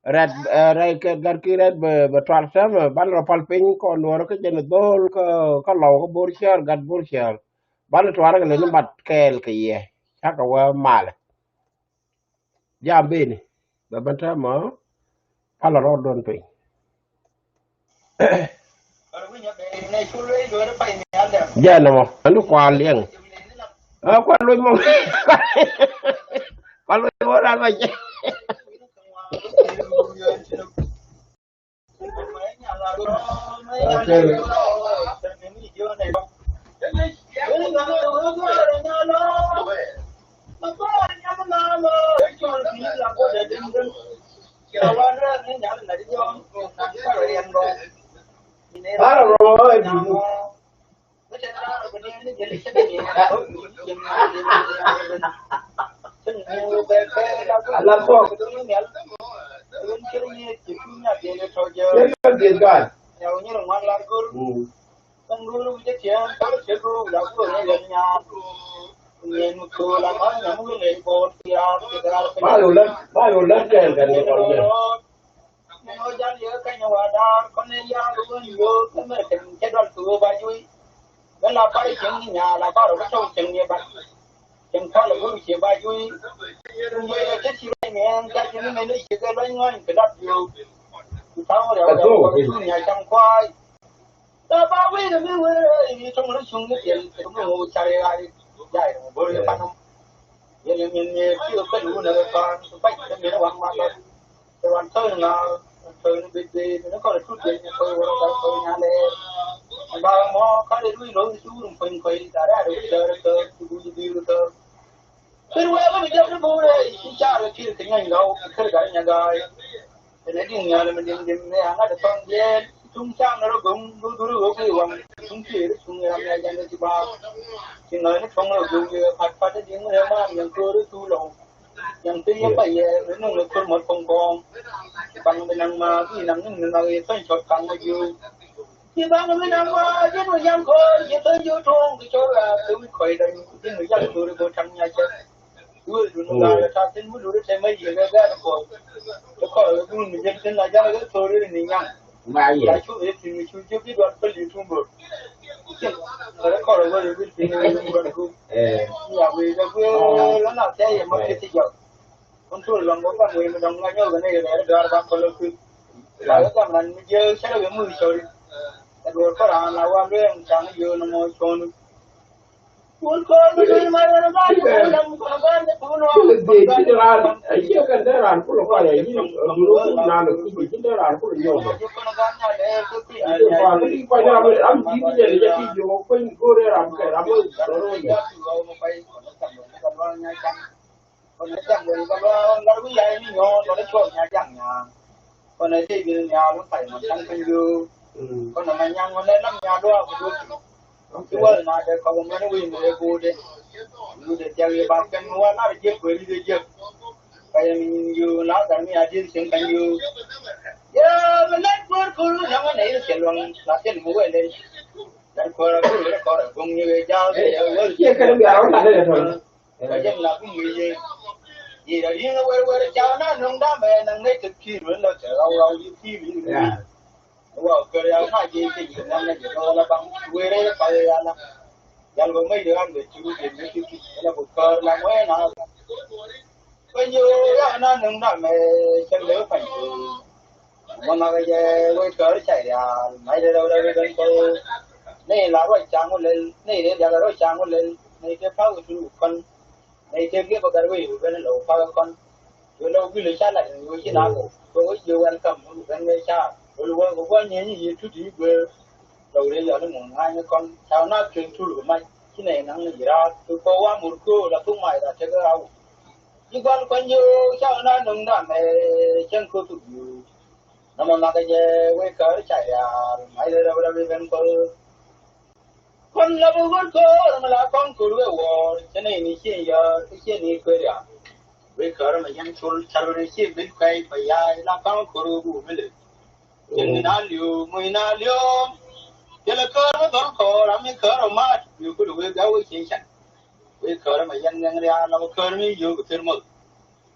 red ray ke Gat-Kiir Rey be transfer ban ro pal pin ko no ke jen dol ko law ko bor char gat bor char ban twar ke le mat kel ke ye chaka wa mal jambe ni ba ban ta mo pal ro don pin jana mo andu kwa lieng a kwa lo mo kwa lo mo ra ba je para ro ala ko ba yo la ke kan ni ko ye ba ye ai kan da ran ku lo ko ye ni duro ku na lo ku bi da ran ku yo ko ko da am ji bi je ya ti yo ko ko re ram ka ram ro ye ye kan bi aro na de to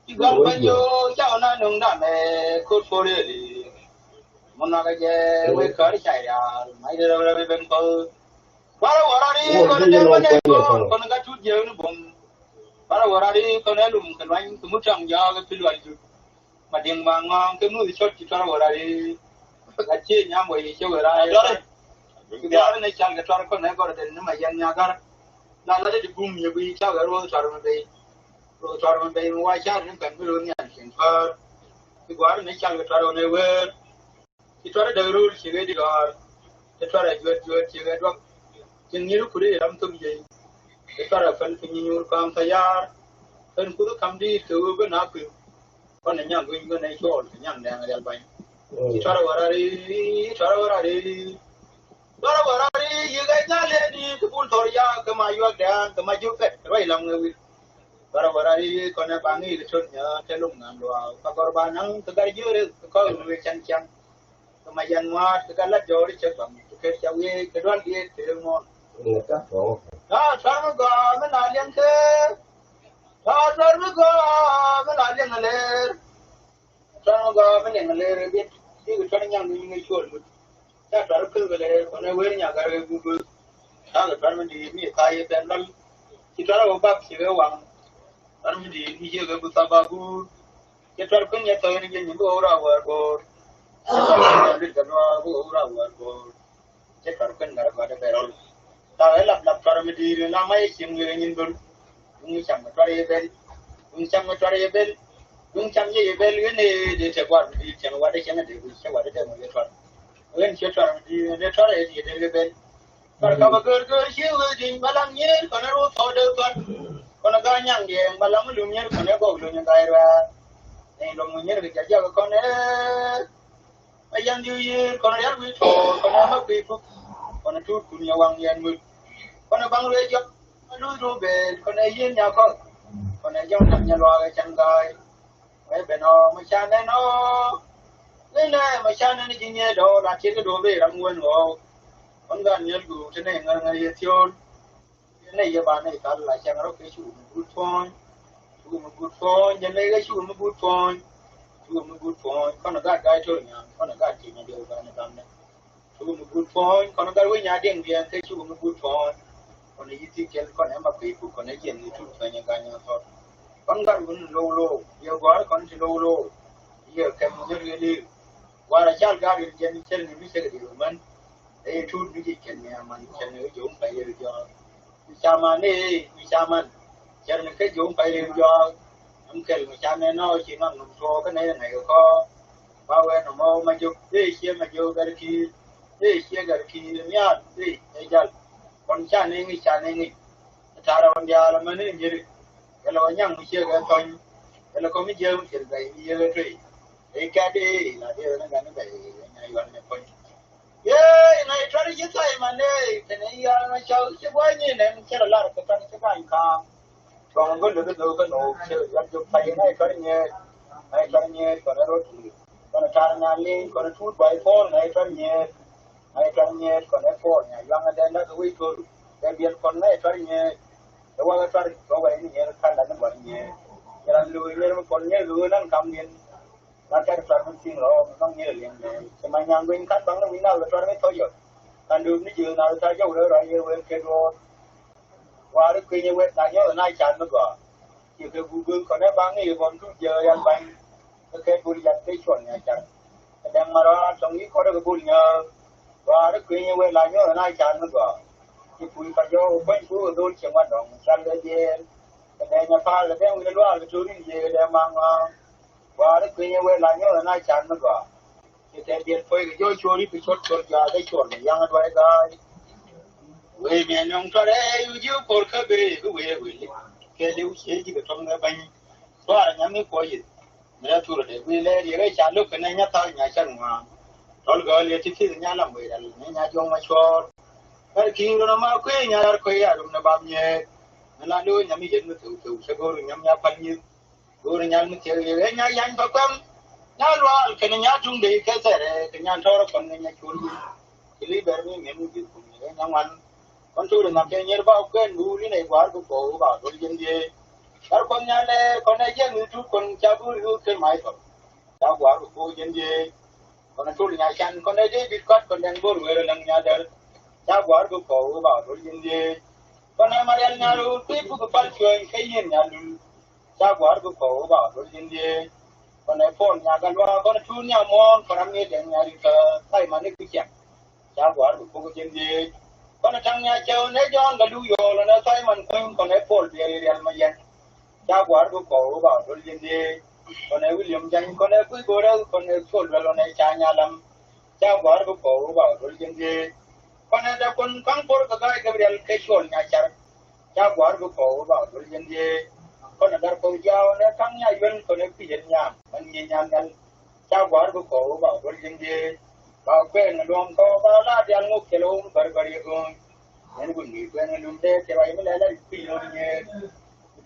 chỉ còn bao nhiêu cháu nó nung đam mê cốt phô đi muốn nói cái gì với cỡ chạy ra mấy đứa đâu bên cô quá đi con đem bên đây con cái chút giờ nó bùng quá đi con ấy lùm cái bánh cái mút trong gió cái phi loạn mà điên mà ngon cái mũi chốt chỉ cho quá đi cái chi nhá mày chơi quá đi cái đó này chẳng cái cho con này có đến mà dân nhà cái là nó đi bùng nhiều bị cháu cái rồi cho mình bây ngoài cha những cảnh cái luôn nhận hiện phật cái quá này chẳng cái cho này về cái cho đời rồi chỉ cái đi rồi cái cho này duyệt chỉ cái đó chừng như lúc đấy làm tụi gì cái cho là phần phim như con thay ra phần cứ cầm đi từ bên nào cứ con này nhang cái này cho cái nhang đàng ở đây cái cho là đi như cái nhà lên đi cái buôn thổi ra cái mà yêu đàng cái mà yêu cái vậy làm người bara đi con này bằng cái chuyện nhớ cái lúc nào đó các con nắng cái cái dưới có người chăn chăn cái mà dân ngoại cái lát gió đi chơi bằng cái cháu cái đoàn kia thì đừng ngon đó sao nó có mấy nạn nhân thế đó sao nó có mấy nạn nhân này sao nó có mấy nạn nhân này biết cái chuyện nhang đi ngay chuột chắc là cứ cái này con này về nhà cái bự sao cái chuyện mình đi mi tay bên lăn chỉ cho nó bắp chỉ cái hoàng anh đi đi chơi cái bút tabagu cái chuyện con nhà tôi này những cái ora vào cái đi cái nó ora vào cái chuyện con này vào cái rồi ta ấy lập cho mình đi làm mấy chuyện người nhìn bự cũng chẳng có cho đi bên cũng chẳng có cho đi bên cũng chẳng gì bên cái này để chơi qua đi chẳng qua để chẳng để chơi qua để chơi một cái chuyện bên chơi chuyện đi để cho đi thì để bên còn các bạn cứ chiếu đi mà làm như còn nó thôi được con nó có nhang đi mà làm cái nhang con nó có nhang cái ra này làm nhang cái giờ con nó bây giờ như con nó ăn bị thò con nó mất bị phúc con nó chút cũng nhiều hoàng yên mực con nó băng lưới chọc nó lưới về con nó yên nhau con nó trong thằng nhà loa cái chân gai cái bên nó mà cha nó cái này mà cha nó chỉ nghe đồ là chỉ cái đồ về làm nguồn ngộ con gan nhớ cụ thế này ngay thiêu này giờ bạn này ta là chẳng có cái chủ good phone giờ này cái chủ good phone con nó gai thôi nhá con nó gai chỉ là điều cái này làm này chủ good phone con nó gai với nhà điện điện cái chủ good phone con này chỉ cái con em mà cái phụ con này chỉ là chủ cái nhà cái nhà thôi con gai vẫn lâu giờ quá con chỉ lâu giờ cái mình đi qua là chắc gai đi trên trên này biết cái điều mình để chút cái gì chuyện nhà mình chuyện nữa chúng phải được cho Chaman cho nên cái dụng phải đều do ông kêu mà cha nên nó chỉ mang nụ xô cái này là ngày có bao giờ nó mau mà chụp đi xem mà vô cái nhá đi để cho con cha nên nghĩ cha ra con già là mình nên gì cái lo nhang mình chơi cái con cái là có mấy giờ mình chơi cái gì cái gì để cái đi là điều nó gần cái nàyวันnày con này try to get time man cái này nó chơi cái quái như này mình chơi là cái trò chơi cái cam còn có được cái nụ chơi làm chụp tay này try nghe còn nó rồi còn nó trả nhà lên còn nó shoot by phone này try nghe còn nó phone này yang ada nó cái video cái biên phone này try nghe cái qua cái try có cái này khăn là nó vẫn nghe cái là lùi lên một con nghe lùi nó cầm liền nó cái trò mình xin rồi nó nghe liền này mà nhà mình cắt bằng nó mình nào là trò nó thôi rồi thành đường nó vừa nào ta dâu nữa rồi như cái rồi qua đó kia như vậy ta nhớ ở nay chán nó có chỉ cái Google còn nó bán gì còn chút giờ ăn bánh cái bùi giặt cái chuẩn nhà chán đem mà đó trong ý có được cái bùi nhờ qua đó kia như vậy là nhớ ở nay chán nó có chỉ bùi phải vô quanh phố ở đôi chiếc mặt đồng chán để về cái này nhà pha là đem cái loa cái chú đi về đem mang qua đó kia như vậy là nhớ ở nay chán nó có cái biệt phơi cái dôi chua đi cái chốt ra cái chuẩn này yang ở đây về miền Nam cho đấy yêu cầu cái về cái liu chế chỉ cái trong cái bánh đó là nhắm cái gì người ta để về lấy cái trả lúc cái này nhát tay nhà chân mà rồi gọi liền thì nhà làm về là nhà trong mà cho cái khi nó mà quê nhà quê à đúng là bao nhiêu là đôi nhà mình hiện nó thủ sẽ có nhắm nhà phân như rồi nhà mình chơi cái nhà dành phải quan nhà loa cái nhà chung đi cái cái nhà thọ còn nhà chuột cái lý bề mình mình cũng nhà ngoan con tôi được làm cái nhà bao cái núi này quá cũng có bảo tôi dân gì Dar kon nyale kon aje mi tu kon chabu yu ke mai to. Ta gwa ko jen je kon tu nya chan kon aje bit kot kon den bor wer lang nya dar. Ta gwa ko ba ro jen je. Kon ai marial nya ru ti bu ko pal choi ke yen nya lu. Ta gwa ko ba ro jen je. Kon ai phone nya ga wa kon tu nya mon kon am ye den nya ri ka sai ma ne ku chen. Ta gwa ko jen je. Kon tang nya cheu ne jon ga lu yo na sai man kon ai phone ye ri al ma yen. Jaguar ko ko ba dol yende kone William Jang kone ku gora kone sol wala ne chanya lam Jaguar ko ko ba dol yende kone da kon kan por ka ga Gabriel ke sol nya char Jaguar ko ko ba dol yende kone dar ko jaw ne kan nya yuen kone pi yen nya man yen nya dal Jaguar ko ko ba dol yende ba kwe na dom ko ba la dial ngo kelo bar bar ye ko en gun ni kwe na lum de ke ba yele la pi no nye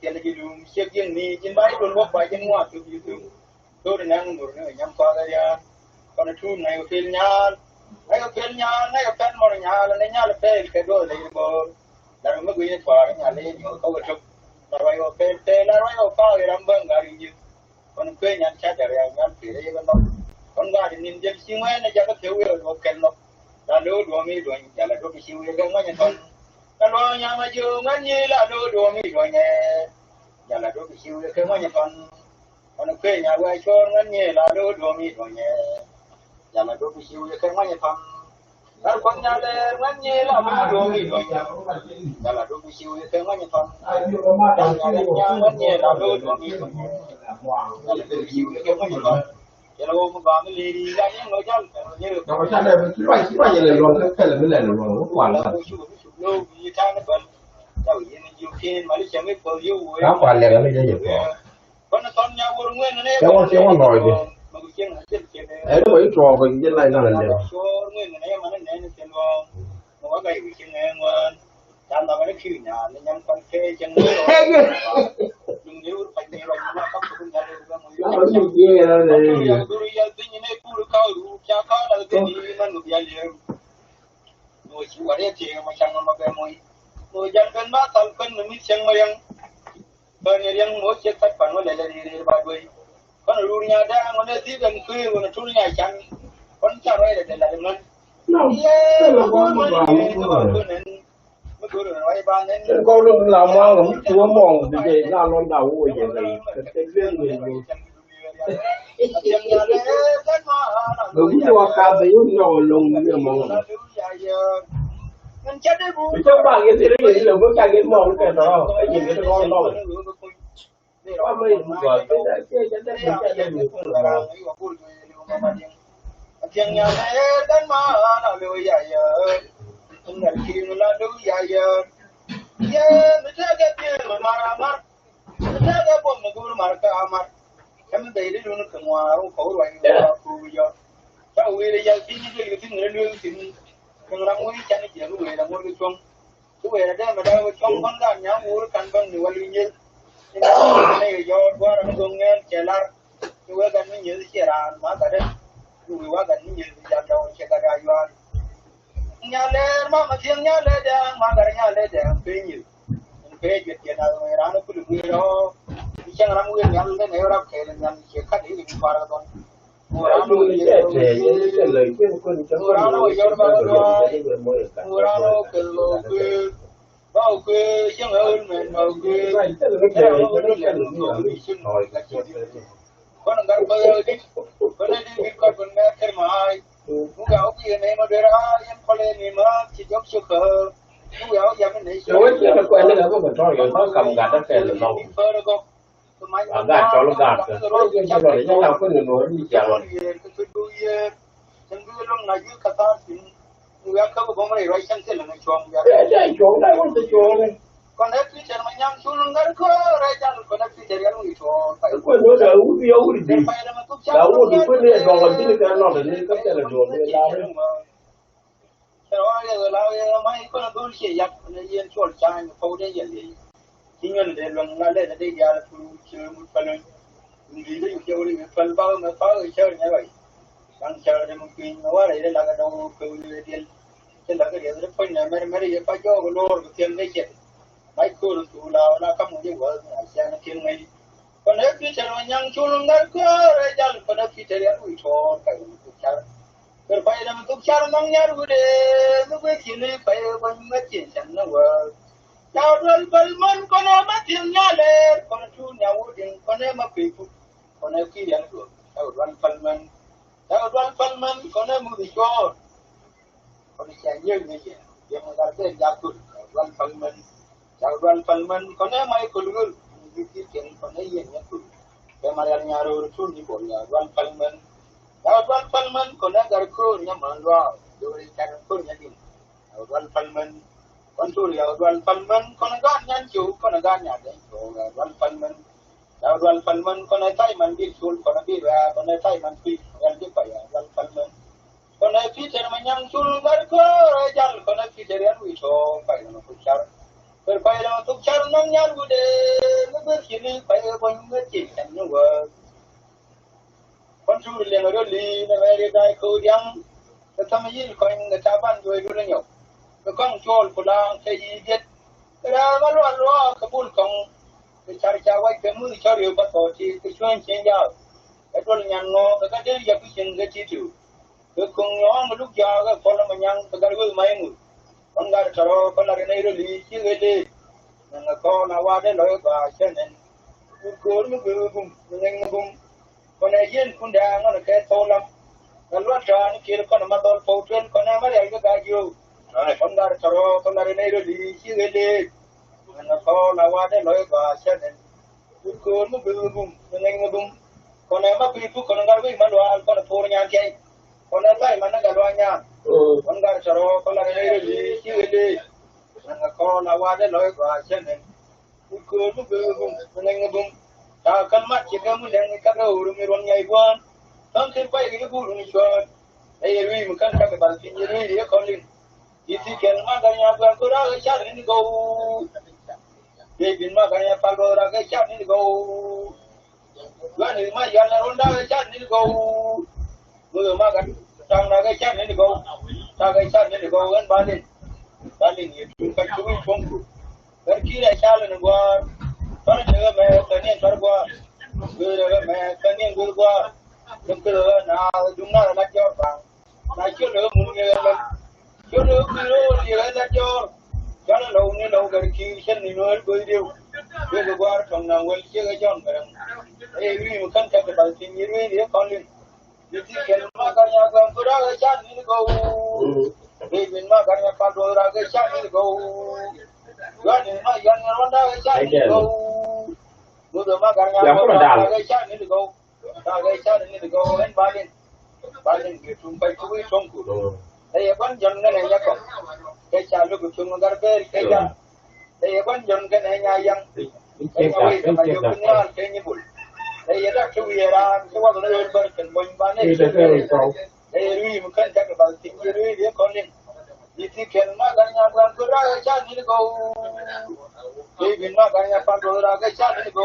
cái này dùng xe riêng mi trên bãi luôn bốc bài trên ngoại từ từ tôi đang ngồi nữa nhắm qua đây à còn chú này ở phía nhà này ở phía một nhà là này nhà là phía cái đôi này bờ là mới quay qua nhà lên những câu chụp là vậy ở phía là vậy ở phía làm bưng gà đi chứ còn quê nhà cha đời nhà phía đây bên đó còn gà thì nhìn dân sinh ấy này chắc có thiếu yêu một cái nó là đôi mi đôi nhà là đôi cái siêu yêu cái mấy nhà lo nhà mà chưa ngân như là đồ mi rồi nhé nhà là đồ bị siêu cái mà nhà con quê nhà quay cho ngân như là đồ mi rồi nhé nhà là đồ bị siêu cái mà nhà con nhà là ngân như là đồ mi rồi nhé nhà là đồ bị siêu cái mà nhà nhà ngân như là đồ mi rồi nhé nhà là đồ bị siêu cái mà nhà nhà là ôm vào cái lì đi ra những người dân như được rồi sao đây cái loại gì này luôn cái là cái này luôn nó quản là no you can't but tao yên you can mà lấy mấy phơi yêu rồi nó quản là cái gì vậy con nó con nhau vừa nguyên này kéo nồi đi mà cái chuyện là chuyện ấy nó mới trò cái trên này là đều số nguyên này mà nó này nó chuyện lo mà có cái chuyện này mà làm nào cái chuyện nhà nên nhắm con kê chân đừng nhớ phải để rồi nó không có vấn đề nó có gì kia đó thì tôi giờ tôi nhìn này tôi cao đủ cha cao là cái gì mà nó bị liền rồi chú ở đây thì mà chẳng mà cái mồi rồi dân cân bát tàu cân nó mới xem mà riêng mỗi chiếc phát phản nó lại là đi ba đuôi con ở luôn nhà đã mà nó tí gần quê mà nó chui nhà chẳng con chả đây là để làm nó yeah nó có mà nó nói ba nên con đừng làm mà cũng chúa mong thì để ra nó đầu rồi vậy cái riêng người đúng cho cá béo nhỏ lùng như mong chắc bạn cái gì đấy là bước ra cái mong cái đó cái gì cái con đó có mấy gọi cái đấy cái mình không là tiếng nhà này đến mà nó lười dài không nhận khi nó lười dài yeah nó thấy cái gì mà nó thấy cái bom nó cũng mà cái mà em thấy đấy nó không hòa không khổ rồi nó cứ giờ sao vậy bây giờ cái người lười thì nhưng làm người cha này chỉ là người làm người chung chú về đây mà đâu trong con gà nhá mua căn bằng nhiều lưu nhiên nên này giờ qua nó dùng nghe chơi la chú về gần như chơi ra mà cái đấy chú về gần như giờ đâu chơi cái ra yuan nhà lên mà tiếng nhà lên đang mà cái nhà lên đang phê nhiều phê chuyện chuyện nào người ra nó cứ được người đó chẳng làm người nhà lên này ra kể là nhà chơi khách đi đi qua đó Murano que lo que bao que chẳng hơn mình bao que con ngar bao đi con đi đi con con nghe cái mai cũng gạo cái này mà đưa ra em có lên mà chỉ giúp sức cũng gạo giờ cái này rồi cái nó quen nó có phải cho rồi nó cầm gạt nó kèn là lâu gạt cho nó gạt rồi cái rồi nó làm cái người đi chả rồi chẳng biết lúc nào dưới cả ta thì người khác có bóng này rồi chẳng thể là người chuông để chuông đây không thể chuông này còn hết thì chẳng mà nhang xuống nó có rồi chẳng còn hết thì chẳng có người chuông phải quên nó là uống bia uống gì đâu thì quên đi còn làm cái cái nó là đi cái là chuông đi lao đấy rồi là mấy con nó đôi xe giặc nó yên chuột chai nó phô đấy vậy chính là để lần là để đi ra là chơi một phần rồi đi đấy chơi đi phần bao mà phá rồi chơi như vậy đang chờ để một pin nó đây là cái đầu cứ tiền thế là cái điều rất phân là mấy mấy cái phải cho cái lô cái tiền đấy chết mai cô tu lao la kamu je wa na sia na kin mai kon he Peter manyang chulung dar ko re jal kon Peter ya ui thor kai tu char per pai na tu char nang nyar gude nu be kini pai ban ma chin chan na wa chao dal bal man kon ma tin nyale kon tu nyawu din kon ma pi pu kon ki yang tu chao dal bal man kon mu di ko kon sia nyeng ni je yang dar te jakut dal bal man Jauhan Palman, kone mai kulur, di ken kone yen yakul. Kemarin nyaru rutun di bola, Jauhan Palman, kone garku nyamandwa, duri garku nyadim. Jauhan Palman, kontur Jauhan Palman, kone gan nyancu, kone gan nyade. Jauhan Palman, kone Taiman bisul, kone bira, kone Taiman pi, yang dipaya, Jauhan Palman. Kone Peter manyang sul garku, rajal, kone Peter yang wiso, kaya nakucar. Berpai dalam tu cara nanya bude, lebih sini payah banyak cipta nuwa. Konsul yang ada li, negara dai kau yang, tetapi ini kau yang capan dua dulu nyok. Kau jual pulang sejijit, kerana malu kabul kau cari cawai kamu cari obat tadi, kecuali cenjau. Itu yang no, kerana dia pusing ke situ. Kau yang meluk jaga, kalau menyang pegaru maingu. Anggar caro kalau ini ruli sihede, nangko nawade loy bahasenen, ukur mengubung, mengubung, konejen kundang orang ke tolam, kalau ada kira kono matol pautuan kono mari agak gajiu, anggar caro kalau ini ruli sihede, nangko nawade loy bahasenen, ukur mengubung, mengubung, kono mapi itu kono garwi malual kono purnya kiai, kono tay mana galuanya. Anggar caro kalau ini di sini, nangko nawade loy bahasenen, ukur mengubung, mengubung, takkan mat jika mudeng kalau urung irwan nyaibuan, tangkir pai ini burung iswan, ayah makan kaki balkin jadi dia kolin, isi kian makannya berkurang kejar ini kau, jadi makannya pagoda kejar ini kau, gua ni mah jalan ronda kejar ini kau, gua makan. Sang naga chat ni go, naga chat ni go kan balin itu kan cumi cungku. Gat-Kiir Rey ni gua, pada jaga me tani gua, jaga me tani gua, jengkel na jumna na jor bang, na cilo munye la, cilo dia la jor, jangan lau Gat-Kiir sen ni nuar gua dia, dia gua tong na wel jaga jong barang, ini bukan kata balin ini dia kalin. Jadi kelma karya gangguran kecan ini kau, kelma karya padoran kecan ini kau, jadi mah yang ronda kecan ini kau, muda mah karya padoran kecan ini kau, kecan ini kau kan balin gitu sampai kuih songku, kan jangan hanya kau, kecan lu kucing garber kecan, kan jangan hanya yang, kau sama jomnya kenyebul. Đây là cái việc là cái quan nó lên bờ cần bồi bán này. Đây lui một cân chắc là bảo tính như lui đấy con lên. Đi thì kiện mà cái nhà quan cứ ra cái chăn đi go. Đi bên mà cái nhà quan cứ ra cái chăn đi go.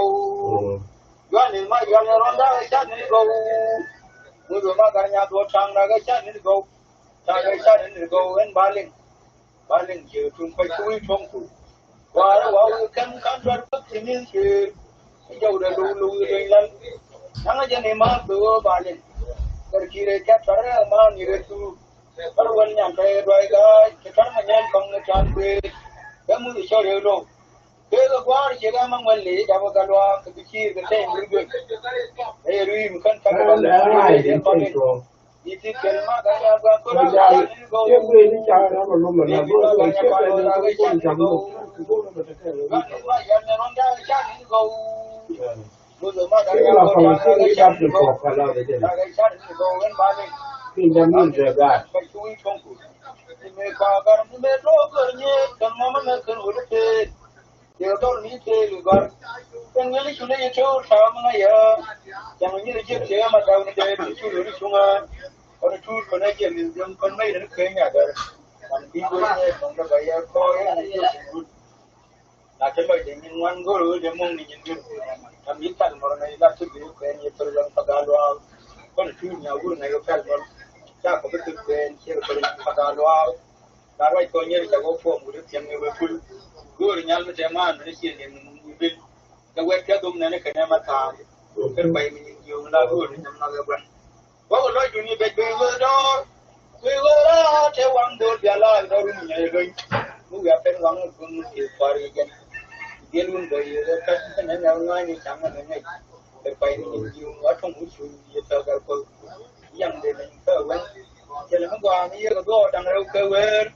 Doan đi mà doan nhà ronda cái chăn đi go. Người mà cái nhà đua sang ra cái chăn đi go. Sang cái chăn đi go en balin chịu chung phải cúi chung cụ. Và nó bảo cái đoan bất thì mình chịu. Jauh dah lulu dengan, nang aja ni mah tu balin, Gat-Kiir Rey Keat cara mah ni retu, kalau orang nyampe dua guys, kita menyen kong ngecampe, kamu isor hello, kalau gua jaga mangwali, jaga galwa, kecil kecil bergut, rui bukan cakap balin, itu kelma gaya gua kurang, dia boleh bicara kalau mana gua siapa yang kau Muda mah kan yang kalau kita kalau dia pinjam juga kacui tongku ini kagar ni melogernya kan mama kan udah dia tahu ni lugar yang ini sudah itu sama ya yang ini dia dia macam ni dia itu lori sungai orang tu kena dia yang kan mai nak kena ada kan ibu ni orang gaya kau yang nak coba dengan wan guru dia mung ni jin kami kan orang ini dah tu dia kena terang pagawai kon tunya guru na yo kalmon ta ko betul ben ci ko pagalwa darway ko ñeeri ta go fo mu def yam ne ful go to Yalma Jaman, and she and the way Kadum and a Kanamata. By me, you will not go in another one. What would like to need that we were we were out at one door, the alive, we are paying one of them for again. Again, the person and our line is someone and make the fighting you what from which you talk about young living. When tell him go on here ago, and I don't where.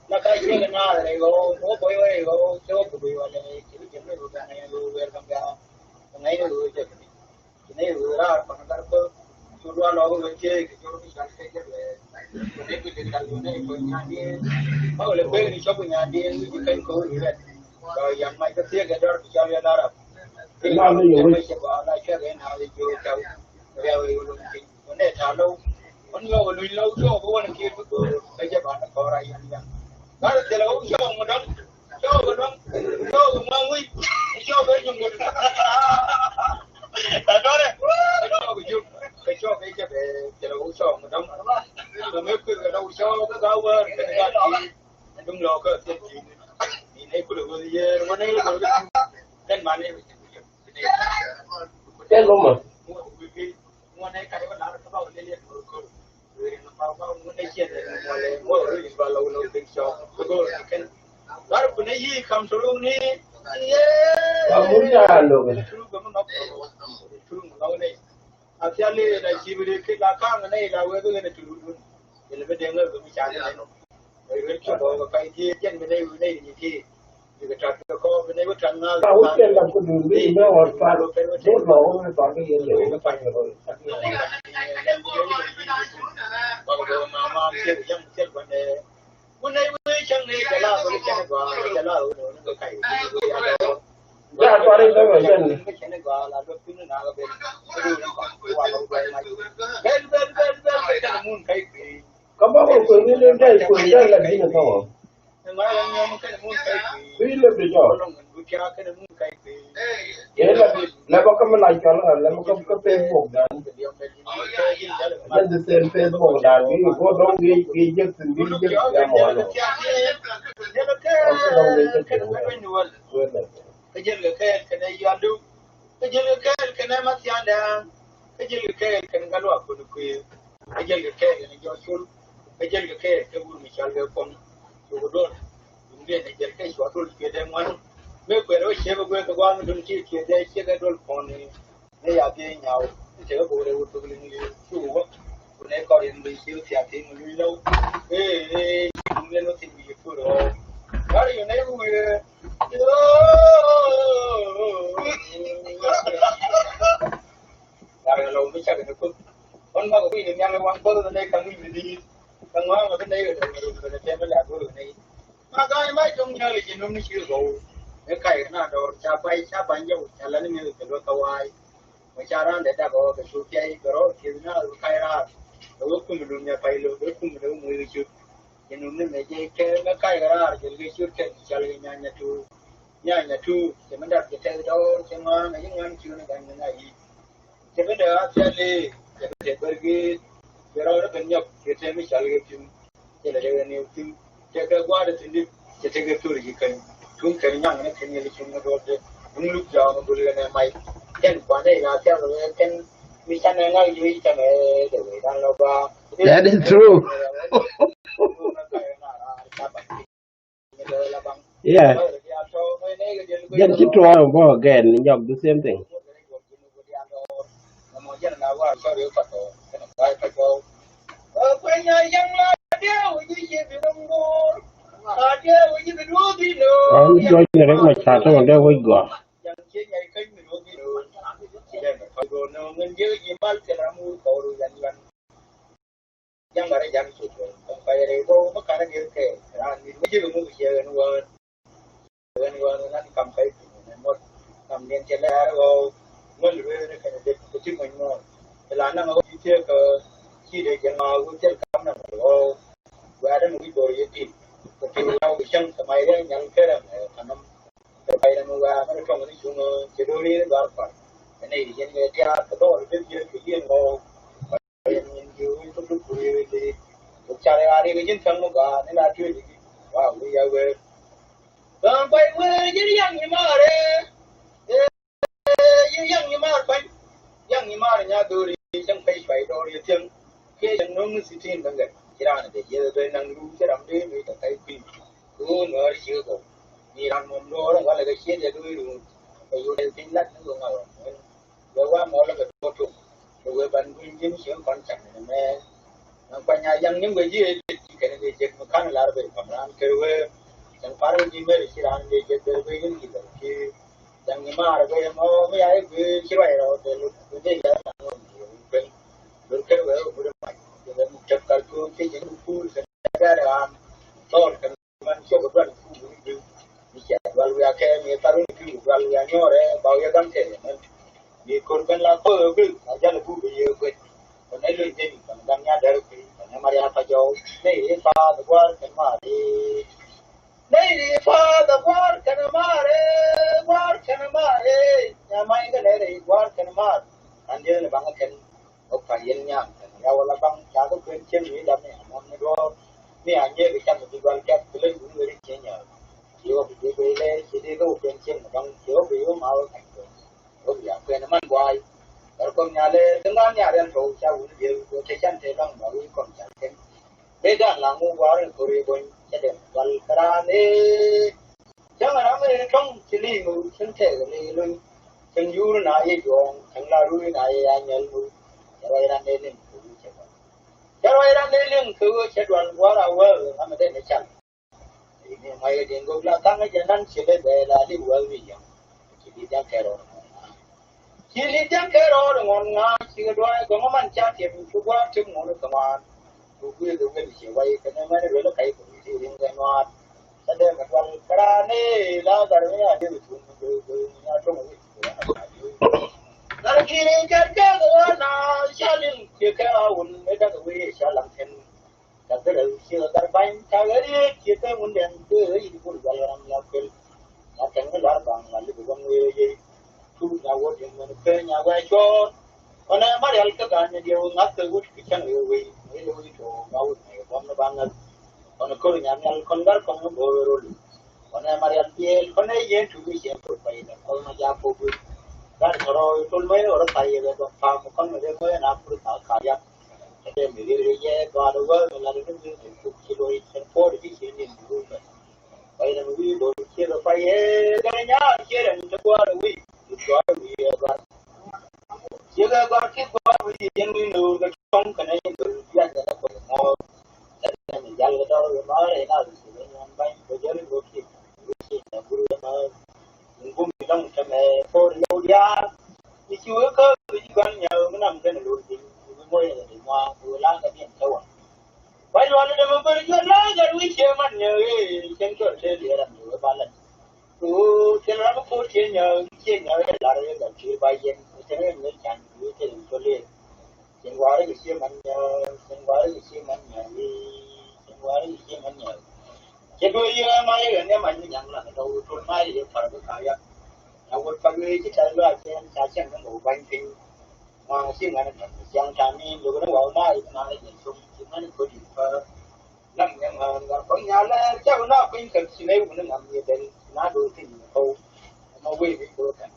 Like I say, now they go, no boy, go, so to be one day, you can live with an welcome down. And I know it. They were out on a couple to run over the cake, you shall take it. They could tell you name for Yandy. Oh, the baby shopping Yandy, you can go with it. So young Michael take a dark Italian Arab. They know you wish about like and how they do it out. When they tell you, when you will know, so one kid to go, they get on the car. I am. Not a telephone show, madam. Show one week. Show very good. I got it. I know you. I show make a telephone show, madam. The milk is a show that I work and don't lock up. In April of the year, when I go then my name is. Cái luôn mà. One I can't about Lillian. When they get it, more really follow no big show. The goal you can. Lot of when he comes to me, yeah, true, I tell you that she will kill a car and I will do it to do. The little thing of the channel. They will chop over 5 years, and they will lay in the key. You can try to call when they were trying now. I would tell them to do this, no, or try to don't know when talking in the find the road. When they were young, they allowed the allowed the kind. Yeah, but it's never again. Come on, we live there, we live like this at all. We live the job. Never come like you never come to Facebook. Then the same Facebook that you go down, we just and we just them all. The general care can I do? The general care can I must yan down? The general care can go up for the queer. The general care and your soul. The general care can we shall go from to the door. You get a general case what will get them one. Make where we shall go to one to teach you, they shake a door pony. They are getting out. They will go to the work. When they got in the shield, they are taking you know. Hey, you know, nothing be put off. How do you never lâu mới chắc được con bao cái gì nhang quăng bơ lên đây càng đi càng ngon mà bên đây rồi xem nó là bơ này mà cái mấy trong nhà thì nó chưa rồi cái cây nó đồ cha bay nhau cha lên như cái đồ tàu ai mà cha ra để ta có cái số cây cái đó thì nó khai ra rồi cũng mình nhà bay rồi cũng mình mua chứ cái nó này cái cây ra cái số cây cha lên nhà tu nhà tu thì mình đặt cái theo đó xem mà những ngành chưa nó đang này thì bây giờ actually cái pergi cái đó nó cần nhập cái thêm cái cái phim cái là cái new phim cái qua được thì cái tour gì cái chúng cái nhang nó cái như chúng nó rồi đúng lúc giờ nó bự lên mày cái quan này là theo rồi cái mình sang này ngay dưới cái này để đang lo ba. That is true. Yeah. Then she try and go again and job the same thing. I'm going to make my chat on there we go. Yang ada jam itu, sampai itu makanya dia ni mesti mesti share dengan nanti sampai mot kemudian celah melu kan dia kecil mana, celana aku cek ke sini jangan aku cek kamu nak ada mungkin boleh jadi, tapi kalau yang semai yang kerana tanam terbaik nama mereka mesti cuma ceduri berapa, ini jadi dia ketor dia kian mau itu tu boleh jadi cara hari ini jangan muka, ni nak cuci, wah, we are quay quê dưới yang như mà đấy yang như mà quay yang như mà nhà tôi đi chẳng phải đồ đi tiếng cái chẳng nó mới xin bằng cái chỉ là để giờ tôi năng lưu cái đam đấy mới được cái pin Lou Nuer chưa có đi làm mồm đó gọi là cái xe để tôi luôn bây giờ tin lắm nó ngầu rồi qua mỗi lần cái đồ chung rồi bạn cũng kiếm chuyện còn chẳng này qua nhà dân những người gì cái này cái mà khăn là về cầm ran cái rồi chẳng phải là gì mấy cái ran cái về những gì đó chẳng như mà cái mà mấy ai cái chỉ vậy rồi để lúc cái giờ nó cái lúc cái về rồi mà cái một chục cái những khu sẽ ra là thôi cái mình cho cái đoạn khu đi đi chạy vào nhà cái người ta đi kêu vào nhà nhỏ đấy bao nhiêu năm thế mình đi còn bên là phơi cái là gia đình bây giờ cái còn này lên trên còn đang nhà đời cái còn mà ra phải cho này đi pha được qua cái mà đi này đi pha được qua cái mà đấy nhà máy cái này đi qua cái mà anh nhớ là bằng cái một phải yên nhàng nhau là bằng cả cái quyền trên gì đâm này nó đó này anh nhớ cái trăm cái quan trọng cái lên những người đi chơi nhờ chiều bị về lên chỉ đi cái quyền trên mà bằng chiều bị máu thành rồi có bị quyền nó mang quay rồi con nhà lên từng nhà đen rồi sao cũng đều có thể chăn thế bằng bảo còn chẳng thêm bây giờ là mua quá rồi tôi đi bên sẽ đem vào cái này chẳng là nó mới trong chỉ đi mua chân thể rồi luôn chân du nó này dùng thằng là lui này anh nhận mua rồi đang lên lên rồi đang lên lên cứ sẽ đoàn quá là vợ nó mới đến chăn thì mày đến gốc là tăng cái chân đang chỉ để là đi vợ vì vậy chỉ đi ra kẹo rồi chỉ đi ra kẹo rồi ngon ngà chỉ cái đôi có mà cha thì mình chụp qua chụp ngon được mà chụp cái đồ cái gì vậy cái này mới được cái của thì riêng cái nó sẽ đem cái quan cái này là cái này đi chụp từ nhà trong cái là khi đi cái đó là sao liền cái ổn mấy cái cái sao làm thêm cái đó chưa cái bánh cái đấy chỉ cái muốn đem cái gì cũng gọi là làm cái là cái đó bằng là cái con người gì thu nhà vợ thì mình thuê nhà vợ cho còn em mà để cái cái điều ngắt từ cái chân người vì mấy đôi chỗ bao này con nó bằng còn nó có nhà con gái con nó bồi rồi còn em mà để tiền con ấy yên chú ý xem rồi phải là con nó ra phụ cái rồi tôi mấy rồi phải là farm con người đấy mới làm được cả ya để mình đi về qua đâu là cái gì cũng chỉ đôi chân phố để đi xem nhìn bây giờ mình đôi kia rồi phải cái nhá kia là mình qua rồi qua rồi chỉ là qua cái qua vì dân mình được cái trong cái này được dân là nó còn ngon để mình giao cái đó rồi nói này là sự là nhân bánh bây giờ mình cái là vui mà mình cũng bị đông cho mẹ thôi lâu ra đi chưa có cái gì quan nhờ nó nằm cái này luôn thì mình mua là để hoa vừa lá cái biển sâu à bây giờ là mình vừa vừa lá cái đuôi xe mà nhờ trên chỗ xe địa làm nhiều ba lần thế là nó phô trên nhờ là cái chuyện bay trên thế nên người chàng cứ thế cho liền trên qua cái xe mình nhờ trên qua cái xe mình nhờ đi trên qua cái xe mình nhờ trên đuôi mai cái này mình nhận là đầu tuần mai thì phải có cả ya nào một phần người chỉ chơi là trên xa chân nó ngủ bánh phim mà xe mình nó chẳng chạm đi rồi nó bảo mai mà lại nhìn xuống chỉ nó có gì năm nhưng mà con nhà là cháu nó cũng cần xin lấy một năm như thế nó đôi thì cô nó quên đi cô cả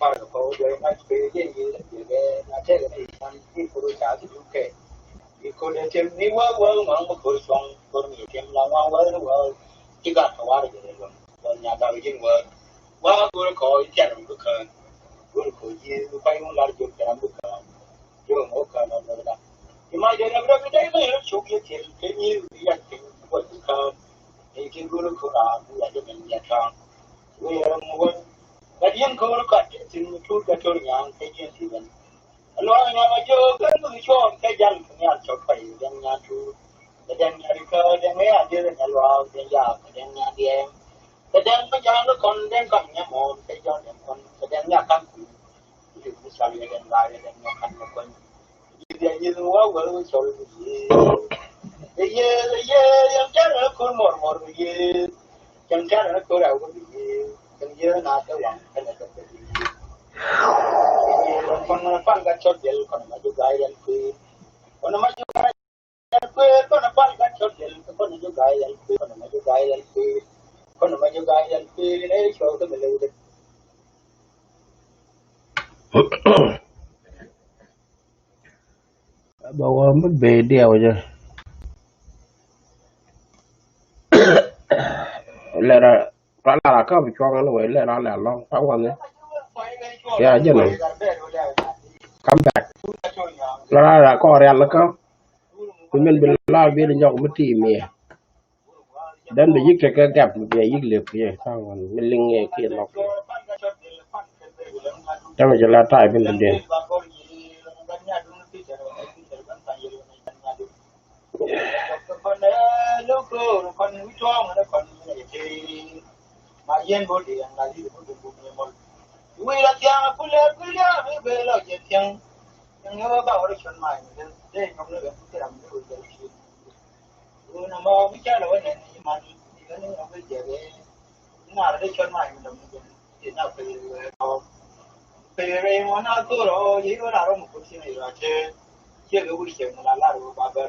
phải là cô rồi nó về cái gì là nó chơi cái này ăn cái cô trả thì ok vì cô để thêm đi quá mà một cô xong cô nhiều thêm là ngon quá nó vợ chỉ cả thua được rồi còn nhà tao trên vợ quá cô coi chả được được hơn cô coi gì phải muốn làm được làm được chứ không có nó được đâu thì mai đây nó cái đấy mới nó chụp cái nhiều cái dạng cái của cái con thì cái guru của nó là cho mình nhận ra vì muốn cái điểm của nó có thì chút cái chỗ nhà cái chuyện thì mình lo nhà mà cho cái người cho cái dân nhà cho phải dân nhà chú cái dân nhà đi cơ dân mấy anh đi nhà lo dân nhà cái dân nhà đi em cái dân bây giờ nó còn dân còn nhà một cái dân còn cái dân nhà căn thì cũng sao cái dân lại cái dân nhà căn một con như quá vợ rồi bây giờ em chắc là con một bây giờ em chắc là cô đầu có gì em nhớ nào cái lòng cái này cái gì con phân cái chốt del con mà chú gái em quê con mà chú gái em quê con phân cái chốt del con chú gái em quê con mà chú gái em quê con mà nhiều cái nhân phi đấy cho cái mình lưu được Bawa mất về điều chứ. Lẽ ra có bị cho nó vậy lẽ ra là long sáu quan đấy. Yeah, chứ này. Come back. Lẽ ra là có real là có. Mình bị lao về nhọc mất thì mẹ. Đến bị giết cái gap về giết liệp về sao mà mình linh nghe kia lọc. Cho mình là trai bên bên đen. mà yên bố đi là đi được một môn vui là tiếng cú lẹ về là tiếng nhưng nhớ bảo được chuyện mày để không được cái làm được cái chuyện nó mà biết là vậy này mà đi cái nó bây giờ cái nào để chuyện mày mình đồng thì nào phải rồi mà nó tôi rồi gì đó là một cuộc chiến này là chơi chơi cái buổi chiều là rồi bà bè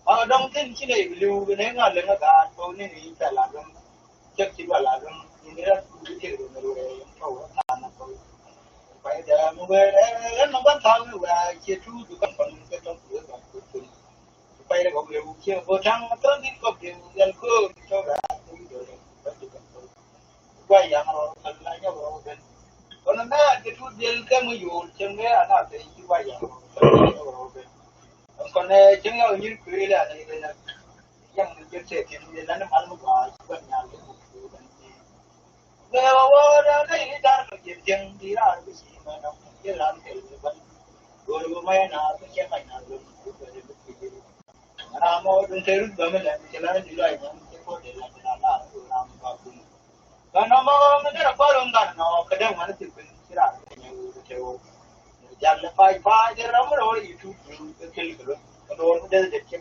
ở đông thiên chỉ này lưu cái này lên cái tôi này phải là đông chắc chỉ là đông như thế cái chuyện rồi thôi phải để một người nó vẫn thao và chia chu được con cái trong cửa và cuối phải là một điều chia vô trang tới đi có điều dân cư cho ra cái điều này quay dạng nó thật là nhau rồi còn nó cái chút điều cái mới dùng chân cái là thì quay dạng rồi còn chân nhau như cười là thì là yang mình chơi thì nó ăn một cái quan nhà cái một về vào đây đi ra cái chuyện đi ra cái gì mà nó cái làm cái vấn rồi mà nó cái phải là luôn mà đừng thấy lúc đó mình làm cái là đi lại cái có thể là làm vào cùng và nó mà cái là có luôn cả nó cái đó mà nó tự nhiên chỉ là cái nhiều cái giờ là phải để làm rồi YouTube cái rồi nó để cái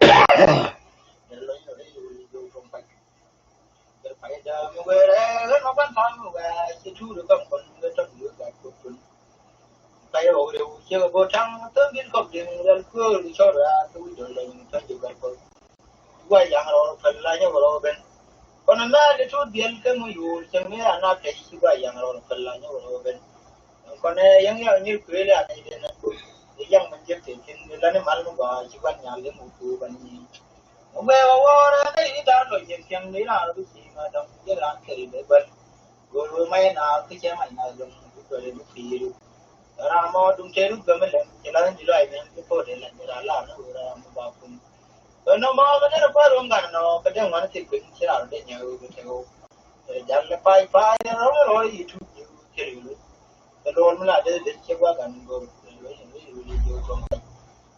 phải giờ một người đấy nó vẫn thắng và chỉ thu được con cái trong nước cái cuộc chiến tay đầu đều chưa vô trắng tới biến công tiền dân cư cho ra tôi được lên cho nhiều cái thôi quay dạng rồi phần lại nhau rồi bên còn nó để chút tiền cái mớiอยู่chẳng mấy anh nói cái gì quay dạng rồi phần lại nhau rồi bên còn những như cười là này đây này thì dân mình chưa tiền là nó mà nó gọi chỉ quan nhà lấy một thứ bên về vào đây đi ra rồi chuyện chuyện đấy là cái gì mà trong cái là cái đấy bên rồi mấy nào cái xe máy nào dùng rồi đến khi rồi ra mà đúng chế lúc gần lên chỉ là những loại cái phố đấy là nó ra một bao cùng rồi nó mà cái nó phải luôn cả nó cái trong nó thì cũng sẽ là để nhớ cái theo giờ là phải rồi thì chút cái rồi cái rồi là để chế qua gần rồi rồi trong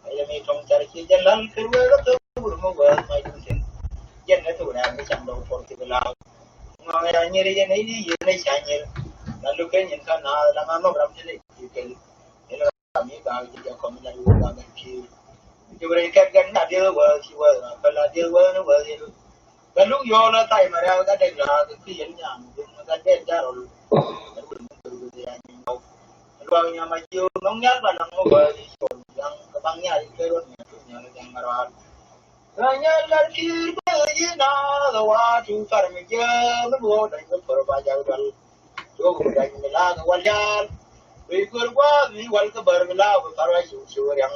bây giờ mình trong trái chi dân lắm cái đó tôi không có mai chung chuyện dân nó tụi nào mới chẳng đâu còn thì là mà như đây này đi như này chạy như là lúc cái nhìn con nào là nó làm thế này thì cái là làm như vậy thì không là luôn là cái gì chứ đây cái là điều vừa thì vừa phải là điều vừa nó vừa thì cái lúc vô nó tay mà ra cái đây là cái gì nhà cái đây ra rồi rồi nhà mà chiều nóng nhất và nóng vừa thì yang cái băng nhà thì cái luôn nhà yang mà rồi Gat-Kiir Rey Keat wa tu farmija mbo dan ko ba jawdal to ko dan la ga waljal bi kurwa mi wal ka bar la ko farwa shi yang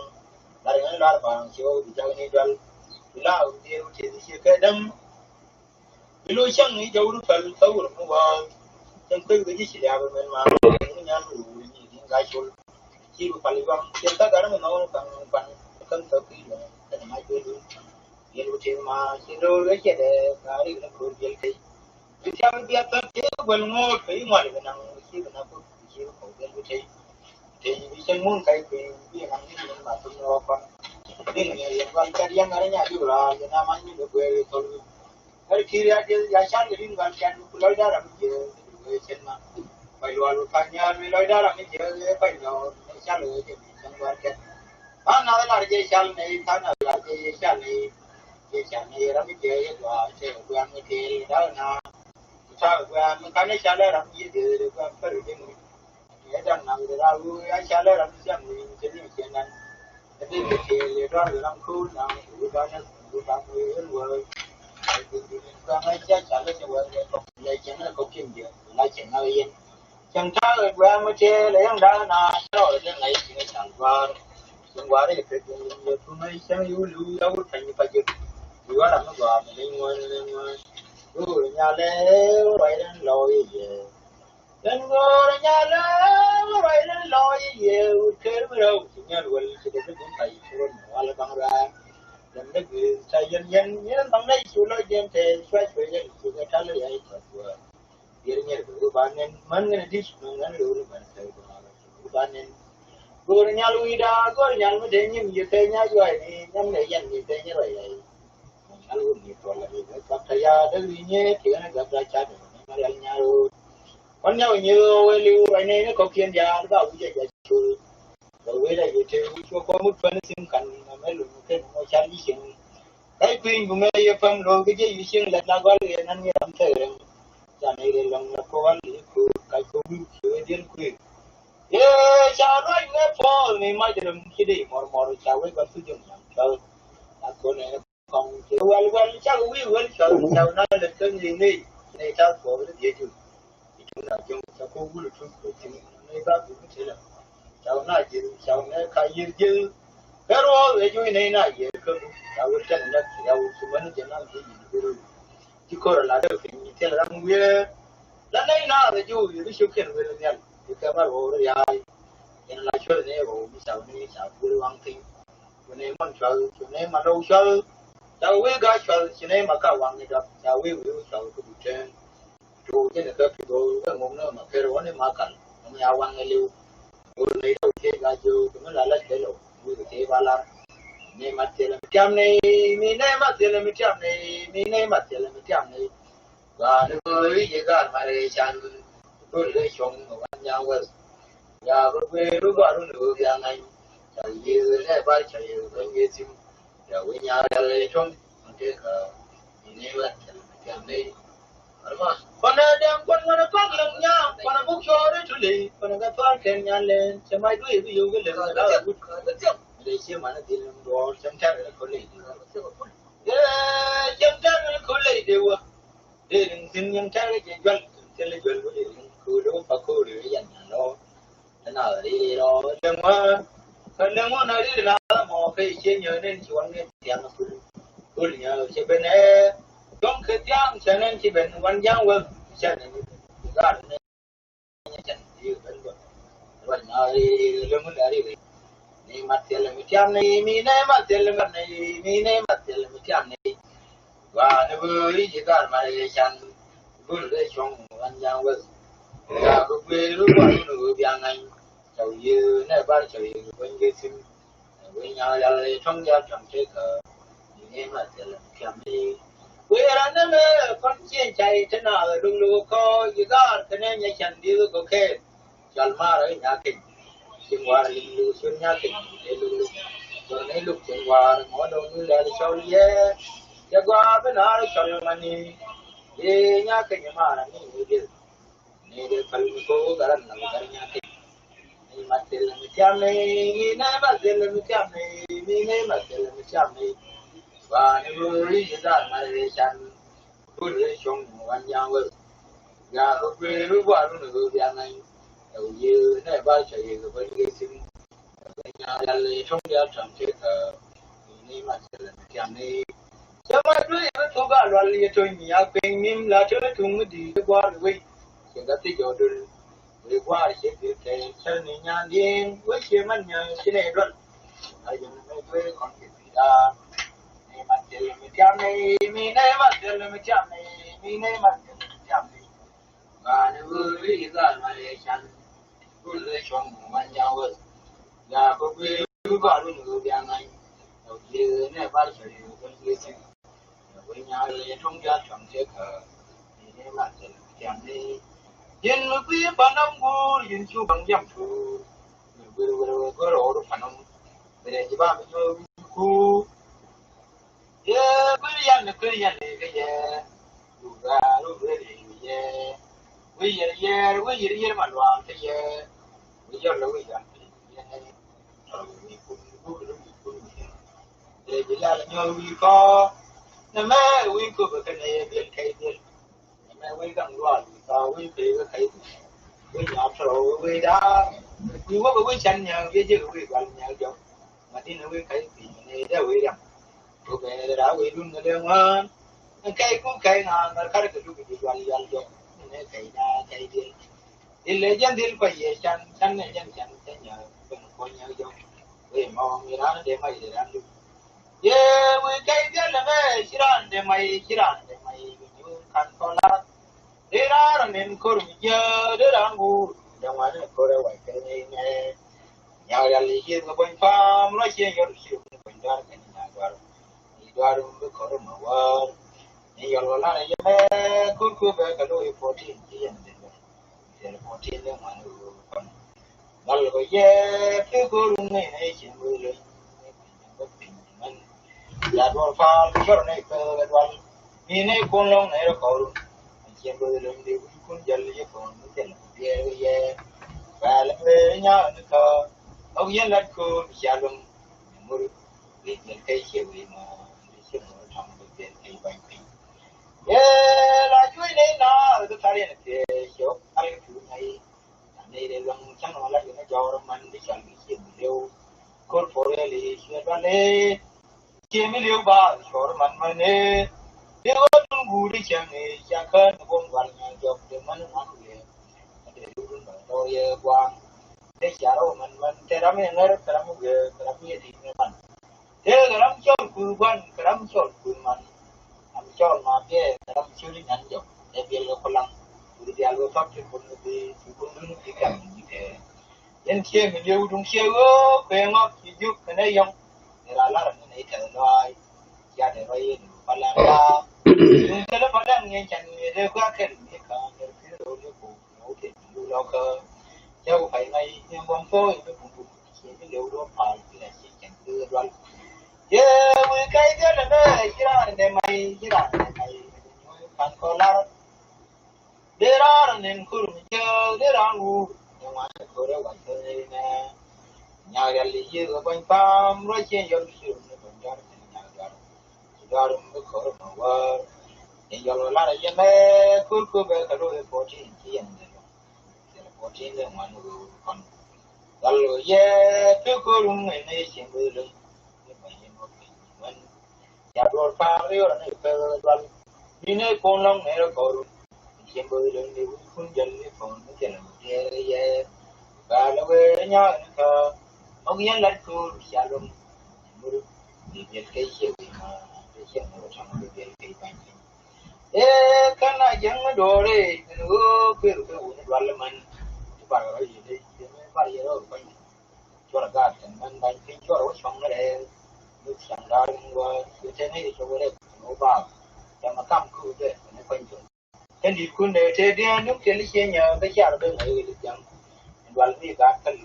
dar ngan la ba shi o bi jawni dal la o ti o ti shi ka dam bilu shang ni jawru fal tawur mu ba tan ko ga shi ya ba men ma ni nya lu ni din ga shul shi bu fal ba ken ta ga na no kan ta ki lo ta mai ko Yellow Chima, Sino, Richard, Kari, and Good Yelty. You tell me at that table more for you, Molly, and I'm receiving a book to you for Yellow Television Moon Kite, be an Indian Martin Rocker. Then one young Arena, you are, and I'm on the way to you. Her curiosity, I shall get in one can pull out of you, by Lualu Kanya, we load out of you, by now, shall we get some work. Another large shall make, another shall make. Cái chẳng này là cái gì đó sẽ quen cái gì đó là sao quen mình cái này sao là gì thì quen phải được cái trong nào thì là vui ai sao là xem mình sẽ đi chuyện này cái gì đó là làm cool nào thì đó nó cũng làm người hơn người Qua ngay chắc chắn là lấy chén là có kim điện, lấy chén nào yên. Chẳng thà ở qua mà chơi lấy ông đá na, rồi lên lấy chén chẳng qua. Chẳng qua đấy phải cùng nhau thu mấy sáng yêu lưu đâu thành như vậy chứ. Vừa làm nó qua mình lên ngoài. Rồi nhà lẽ vậy lên lối về. Lên ngồi nhà lẽ vậy lên lối về. Kêu đâu chỉ nghe đuổi chỉ để cũng phải xuống mà là bằng ra. Lần đó cứ sai dân nhớ bằng đấy xuống lối dân thì xoay dân xuống cái thằng này ấy thật vừa. Dirinya itu banen mana di mana dulu mana saya itu banen gornya luida gornya lu denye mitenya jual ni namne yan mitenya raya lalu ni tola ni kataya dalinya tiada gabra cadu marialnya lu còn nhau như lưu vậy này nó có kiên gia nó bảo bây giờ chú rồi bây giờ thì chú có một phần xin cần mấy lúc cái nó chán đi xin cái pin của mấy phần rồi cái gì xin là nó gọi là anh nghe làm thế cho nên là lòng nó có vấn đề cái cô bị chữa điên quỷ chào nói nghe phô này mai giờ khi đi mò chào với con sử dụng chơi là cô này còn chịu quên chào chào nói là cái gì đi này chào phô nó dễ chịu chúng là chúng chào cô vui được chúng chúng này ba cũng thế là chào nói gì chào nghe khai gì cái rồi về chỗ này này gì cơ chào với chân là chào chúng mình chỉ làm gì chứ cô là đâu thì thế là đang nghe lần này nào thì chú ý cái chuyện về nhà thì các bạn hồ rồi ai nên là chơi này hồ bị sao vui vang thinh cho nên mình chơi cho nên mà đâu chơi cháu với gái chơi cho nên mà cả vang này đó cháu với chơi cái buổi trên chú cái này cái cái ngôn nữa mà cái đó này mà cần ông nhà vang này lưu rồi này đâu chơi gái chơi thì nó là cái lỗ vui cái ba la này mà chơi là chăm này mi này mà chơi là mi chăm này mi này mà chơi là mi chăm này và nếu với cái cái mà để chăn tôi lấy chồng của anh nhau rồi và có quê lúc đó nó được dạng này chạy như thế ba chạy với người xin rồi với nhau lấy chồng cái này là cái này còn đem quân nó phát lưng nhau còn nó bốc cho đấy chú lì còn nó cái phát kèn nhà lên xe máy đuổi ví dụ cái lưng đó là bút để xem mà nó tiền đồ chấm chắc là có lì chấm chắc là có lì đều để xin nhân chắc cái chuyện cái lấy chuyện của điện cứ đâu phải cứ để dành nó thế nào đi đó đừng có nói đi là mà cái chuyện nhớ nên chỉ quan niệm tiền là cứ nhớ chỉ bên này trong cái tiếng cho nên chỉ bên quan giang vâng cho nên ra nên chẳng đi bên vâng rồi nói đừng có để đi ni mặt tiền là miếng này mi này mặt tiền là mặt này mi này mặt tiền là miếng này và nếu với chỉ cả mà để chăn vừa để trong anh giang vâng và có về lúc qua lúc biang anh cháu như này ba cháu như bên cái sim với nhau là trong gia trong chế cờ em là sẽ làm kèm đi với anh em con chiên chạy thế nào luôn luôn có gì đó thế nên nhà chăn đi có khe chăn mà rồi nhà kinh sinh hoạt là luôn xuyên nhà kinh để luôn luôn rồi này lúc sinh hoạt mỗi đồ như là cháu ye ya qua bên nào cháu mà đi ye nhà kinh mà là như thế này để phần cô garan là garan nhà kinh ni mà tiền là miếng này ni này mà tiền là miếng này ni này mà tiền là miếng này và nếu với cái đó mà để chăn tôi để trong anh giang vâng và có về lúc qua lúc nữa thì anh đầu như này ba chạy rồi với cái sim với nhà là trong gia trong chế thờ ni mà sẽ là cái này cho mà tôi nó thu cả loạt liền thôi nhà quen mím là chơi chung cái gì qua rồi sẽ có tí chỗ được rồi qua sẽ được cái chân nhà điên với xe mình nhờ cái này luôn ở trong này tôi còn cái gì đó mặt tiền là miếng này mi này mặt tiền là miếng này mi này mặt tiền là miếng này và nếu với cái đó mà để chăn tôi lấy chồng anh nhau rồi và có về lúc qua lúc nữa biang anh đầu tiên này ba trời con kia xin với nhau là trong gia trong chế cờ thì này mặt tiền là miếng này yên mới biết bạn ông cô yên chú bằng giam chú vừa có rồi phản ông để chỉ ba mình cô cứ đi ăn cái gì đủ ra đủ rồi thì bây giờ mà loạn cái gì bây giờ là bây giờ để chỉ là nhờ vì có na ma we ko ba kan e bil kai bil na ma we kan lo ta we pe ga kai we ya tro we da we wo ba we chan nya ye je we ga nya jo mà đi nơi cái gì này đã về rằng tôi về đã về luôn người đàn ông cái cũng cái nào nó cái cái lúc đi vào vào rồi nên cái đã cái đi lấy dân đi phải về chăn chăn này chăn chăn cái nhờ bên coi nhờ rồi về mong người đó để mày để ăn được ye we cái gì là mày chỉ để mày như khăn con lá để ra nên cô mình giờ để ra ngu để ngoài này cô ra vậy cái này nhà ra lý kia cái bên farm nó chia nhau được cái bên đó cái nhà đó đi đó cũng có mà vào ni giờ là này mẹ cứ về cái lối phố thiên chỉ nhận được cái phố thiên đó mà nó còn đó là cái gì cứ luôn này chỉ mới lên cái bình mình là đồ farm cái chỗ này cái đó ni này con long này nó có luôn chỉ mới lên đi cũng giờ là còn cái là cái và là nhà nó có ông yên lật cô gia lâm mua đi đến cây chiều đi mà đi chiều nó trong được tiền cây bánh cây là chuối này nó tôi thấy là cái chỗ ăn thứ này này để lòng chẳng nó là nó cho mình đi chọn cái chiều liêu cốt phổ lên chiều đó này chiều mới liêu ba cho mình này liêu tuần bù đi chẳng này chẳng cần nó bông vàng nhà dọc để mình ăn liền để luôn rồi tôi quang để chào mình thế đó mình nói cái đó mình thì mình thế cái đó cho cứ quan cái đó cho cứ mình làm cho mà cái đó chưa đi nhận được để biết là con lăng thì dia lo pháp thì cũng đi cái như thế nên kia mình yêu đúng kia quen ngọc thì giúp cái này không để là cái này thật rồi gia đình rồi phải làm ra nhưng cái đó phải làm nghe chẳng để qua cái này cái đồ như cũ nó thì đủ lo cơ châu phải ngay nhưng con phôi nó cũng chỉ cái điều đó phải là chỉ chẳng đưa đoan yeah we cái đó là nó chỉ là để mày bạn có la để đó nên cứ chơi để đó ngu nhưng mà tôi đã gọi tôi nè nhà ra lý do của bên farm rồi chuyện giờ sự nó còn ra nhà ra nó có mà qua nhưng giờ là cái mẹ cứ về cái đồ của chị chỉ nhận được của chị là mà nó còn kalau ye tu kurung ini sembelum ini mungkin jadwal pagi orang itu jadwal ini kolong nero korun sembelum ni pun jadi pun jalan dia ye kalau nya itu ông yang lalu shalom muru di biar kaya ma di sini macam di biar kaya banyak karena jangan dore itu peru jadwal man baru ini baru ya orang cho là gạt mình bánh phi cho nó xong cái này được sáng ra và cái trên này cho cái nó vào để mà cắm cứ để nó quanh chỗ trên đi kun để thế đi nước trên đi xe nhà cái xe bên này được chẳng đoàn đi gạt cái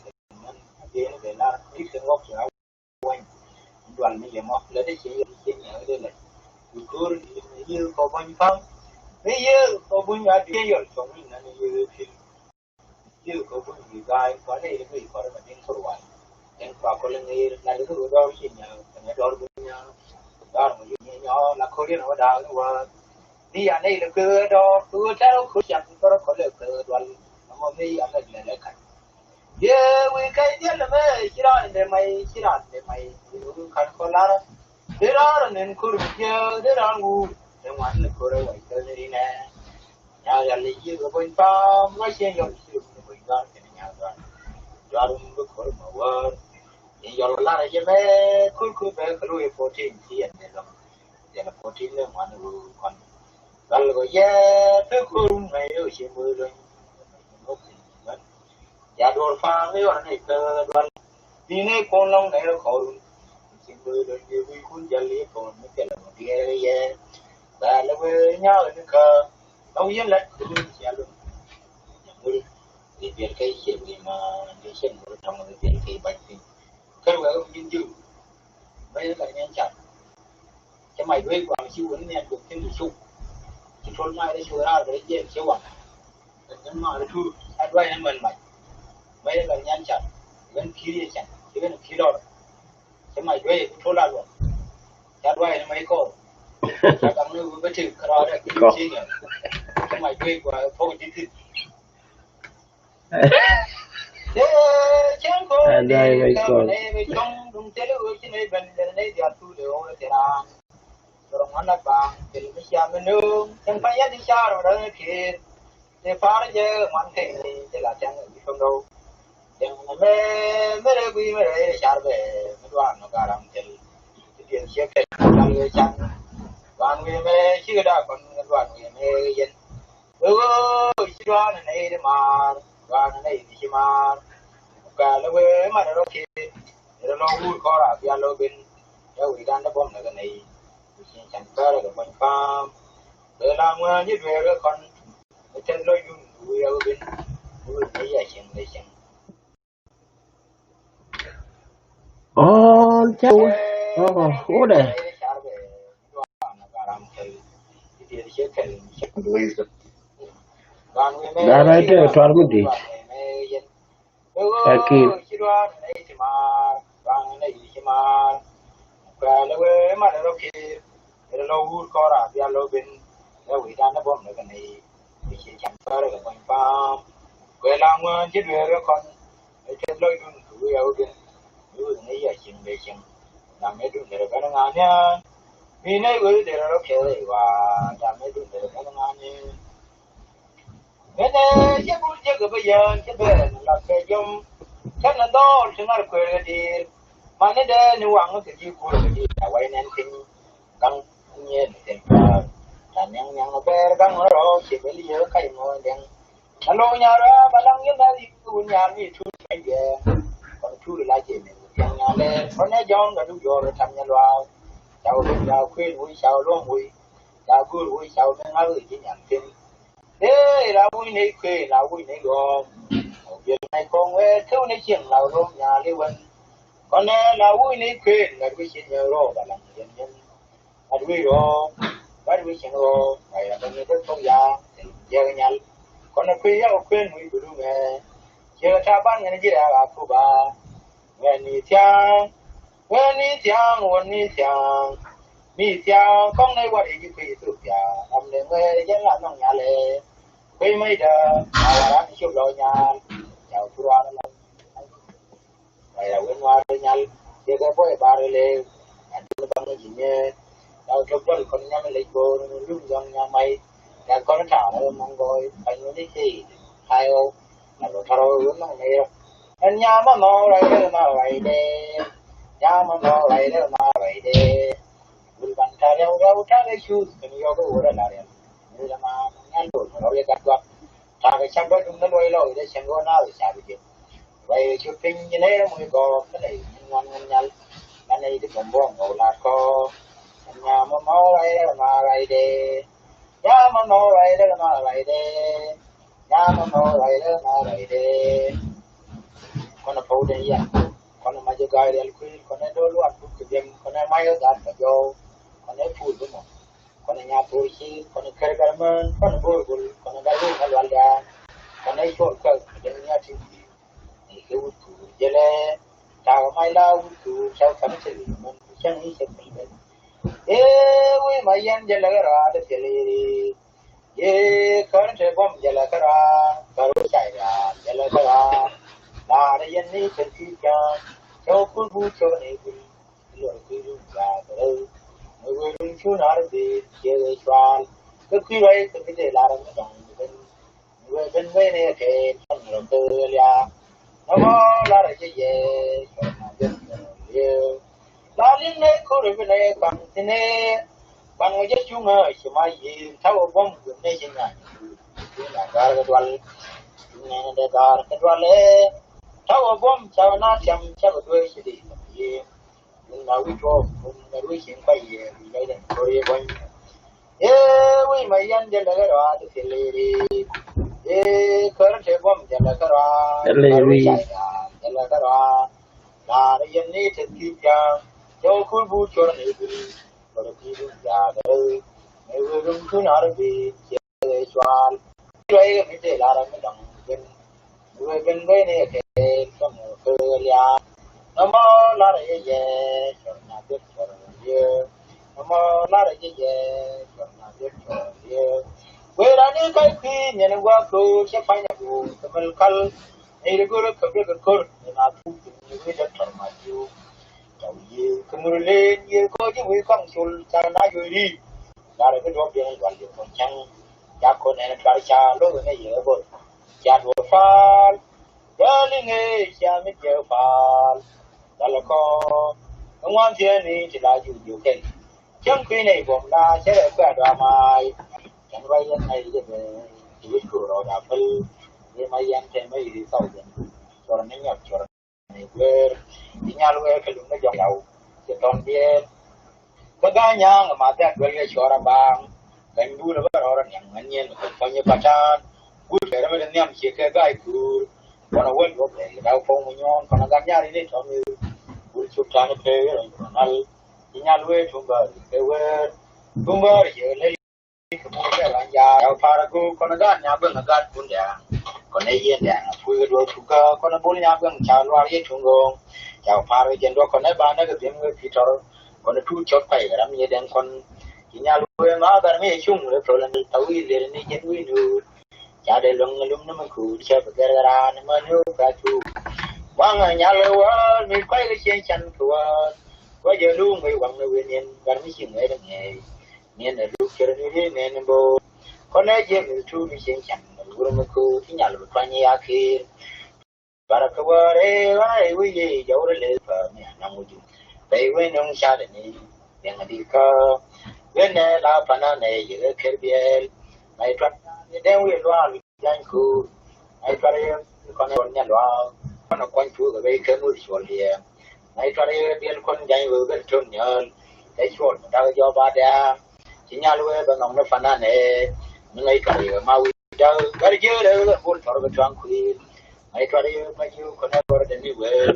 mình cái nó để là cái cái ngóc ra quanh đoàn này mà lấy cái xe nhà đây này cứ như có bao nhiêu phong bây giờ có bao nhiêu tiền rồi xong rồi nó như có bao nhiêu gai có đây cái gì có đây mà đến sổ ngoài en kwa ko lengi la de ko do shi nya ne do bu nya da mo yu nya la ko le no da wa ni ya nei le ko do ku ta ro ko ya ko le ko do mo mi ya le ka ye we kai dia le me shira de mai ku kan ko la de ra ne ku ru ye de ra ngu de wa le ko ro wa ko le ne ya le yi ko bon pa mo shi yo shi ko da ke nya da Jarum ko ma wa giờ là cái mẹ cứ về cái lối protein thì anh này rồi giờ là protein là mà nó còn đó là cái thứ cứ này ở trên mưa rồi nó thì mất giờ đồ pha mấy bạn này cơ đoan đi này con long này nó khổ trên mưa rồi nhiều vi khuẩn giờ lý còn nó cái là một cái gì và nó với nhau nó cơ ông yên lạnh cứ đi xe luôn thì việc cái chuyện gì mà đi xem trong cái bệnh thì cái người ông nhìn chừng bây giờ nhanh chậm cái mày đuôi quàng siêu vấn nên được thêm sụp thì thôn mai đấy sửa ra đấy dễ siêu quàng nhưng mà nó thu ai đuôi anh mình mày bây giờ nhanh chậm vẫn khí đi chậm thì vẫn khí đó cái mày đuôi thôn ra rồi cái đuôi nó mấy cô chắc là người có chịu cái đó đấy cái gì nhỉ cái mày quê của phố chỉ thịt chẳng có đây vậy cái này với trong đúng thế luôn chứ này bên này giờ tu đều là thế nào rồi ngắn là bằng thì mới xem bên nước chẳng phải đi xa rồi đó thì để phá giờ ngoan thế thì là chẳng bị không đâu chẳng mẹ mẹ đây quý mẹ đây xa về mới đoán nó cả làm thì tiền xe cái là người chẳng đoàn người mẹ chưa đã còn đoàn người mẹ dân chỉ đoàn này để mà đoàn này thì mà cả là về mà nó kia nó lo vui có là bia lo bên đâu bị gan nó bom là cái này chẳng có là cái farm để làm như về rồi còn chân lo dùng vui ở bên vui này là chuyện này chuyện cháu ủa đây đã đây thế toàn mình đi Gat-Kiir mà nó kia nó lo vui có là bia lo bên đâu bị gan nó bom là cái này thì chẳng có là cái farm về làm chết về rồi còn chân lo dùng vui ở bên vui này là chuyện về chuyện làm mấy đứa để cái nó ngon nha vì này vui để nó khéo và làm mấy đứa để cái nó ngon nha cái này chắc cũng chắc cái bây giờ chắc về là cái giống chắc là đó chúng ta quên cái gì mà này đây nếu ăn cái gì cũng cái gì là quay nên kinh căng nhiên thì là nhang nhang nó bé căng nó rồi chỉ phải lý do cái ngồi đen alo nhà đó mà lăng như thế thì cũng nhà mi thu cái gì còn thu lại chỉ mình nhà lên con này giòn là đủ rồi tham nhà loa chào bên chào khuyên vui chào luôn vui chào vui vui chào bên áo chỉ nhận tin thế là vui này khuyên là vui này gom việc này con ấy thiếu này chuyện là luôn nhà lưu vân con này là vui này khuyên là vui chuyện nhiều rồi và làm nhân nhân là vui rồi bắt vui chuyện rồi này là bên đất không già giờ nhà con nó khuyên vui đủ nghe giờ ta ban ngày gì là cô bà nghe ni tiếng mi tiếng con này qua đi quỳ tụt ya làm để nghe dân làm nông nhà lệ quỳ mấy đờ à là chụp rồi nhà chào thua nó vậy là bên ngoài nhà giờ cái bói bà rồi lệ anh nó bằng cái gì nhé đâu chụp rồi con nhà mình lấy cô lúc dòng nhà mày nhà con nó thả nó mong coi anh nó đi gì hai ô là rồi tharo luôn nó này anh nhà mà nó lại mà vậy đi nhà mà nó lại mà vậy đi bukan karya udah cái shoes ini yoga udah lari ini lama ngandur kalau dia kat tak sampai dengan lo dia senggo na bisa bikin vậy shopping như thế mới có cái này ngon ngon nhal cái này thì còn bom ngầu là có nhà mà máu đây mà lại đi nhà mà máu đây mà lại đi nhà mà máu đây mà lại đi con nó phô đây ya con nó mà chơi gai đây con nó đôi luôn cái game con nó mai ở đó vô con ấy phu đúng không? Con ấy nhà phu chi, con ấy khơi cái mà, con ấy bồi bồi, con ấy cái gì cái loại là, con ấy chọn cái nhà thì cái út cụ, giờ này chào mai lao út cụ chào cắm chữ mình chẳng nghĩ sẽ bị bệnh. Ui mà yên giờ là cái đó để chơi đi, con chơi bom giờ là cái đó, cái đồ chạy là giờ là cái đó, là để yên đi chơi chơi cho cuốn vui cho này vui, rồi vui vui là cái đó. Người mình chú nói về chơi tròn cái quy vậy thì cái là nó đồng bên này cái trong lòng tư là nó là cái gì là liên này có được cái này bằng thế này bằng cái chung hơi chỉ mà gì thao bom cái này chỉ là cái đoàn này cái đoàn này thao bom sao nó chậm sao cái đuôi sẽ đi là quý cô là quý chuyện quay về vì đây là tôi quay quý mày dân dân là cái đó thì đi khởi nó sẽ bom dân là cái đó dân là cái đó là nó dân đi thực thi cho khui bu cho nó đi rồi khi đi ra đây người vừa dùng thứ nào đó vì chơi xoan đây cái gì là nó đồng dân người bên này cái trong cơ lia nó mò là cái gì cho nhà biết cho nó mò la re ye yo na ye ye we ra ni kai khi ne wa ko che fa na ko kamal kal ai re go ko be ko na tu ni we da tar ma ju tau ye kumur le ye ko ji we kong sul cha na yo ri la re do bien wa ye ko chang ya ko ne tra cha lo ne ye bo cha do fa ya li nge cha mi je fa la la ko ngoan thiên ni chỉ là dù cái chẳng khi này bọn ta sẽ là cái đào mai chẳng vay anh này để chỉ biết cửa rồi đào phơi để mai anh thêm mấy gì sau rồi cho nó nhập cho này quê đi nhà luôn cái lúc nó dòng đầu thì toàn biết có cái nhà mà ta quên cái cho ra bang cái bùa nó bắt đầu là nhận nhiên mà còn như bà cha bùa phải nó mới nhắm chỉ cái cửa còn nó quên rồi đào phong mình nhon còn nó gắn nhà đi cho người bùa chụp cho nó phê rồi nó đi nhà luôn chúng bờ cái quê chúng bờ thì lấy cái là nhà đào phá ra con nó gắn nhà bên nó gắn bún đẻ còn này yên đẻ phui cái đuôi chúng cơ con nó bún nhà bên chào loa cái chúng gong chào phá rồi trên đó còn này bán nó cái tiếng người phi trò còn nó thu chốt phải cái làm gì đen con đi nhà luôn mà cái mấy chung rồi là tàu đi lên này trên núi nữa chả để lông nó mà cù chơi cái ra nó mà nhớ cả chú vang nhà lâu mình quay cái chuyện chăn của bây giờ luôn người quăng nó về nên gần mấy chuyện ấy nghề nên là lúc chơi đi nên bố con ấy giờ mình thu đi chuyện chăn rồi mà cô thì nhà lúc qua nhà kia bà đã câu đấy vậy quý gì dẫu đấy lệ phở mẹ nằm ngồi chung đây với nông gia đình này đừng đi cơ bên này là phần này giờ cái biển này thoát đeo nguyên loa lên khu này thoát con này nhà loa nó quan chú cái cái mũi chuột liền này cho đây biên con dạy vừa bên trên nhờ cái chuột đâu do ba đa chỉ nhà luôn bên ông nó phản ánh này ngay cái mau đâu cái gì đâu là buồn thở cái trang quỷ này cho đây mấy nhiêu con này vừa đến đi về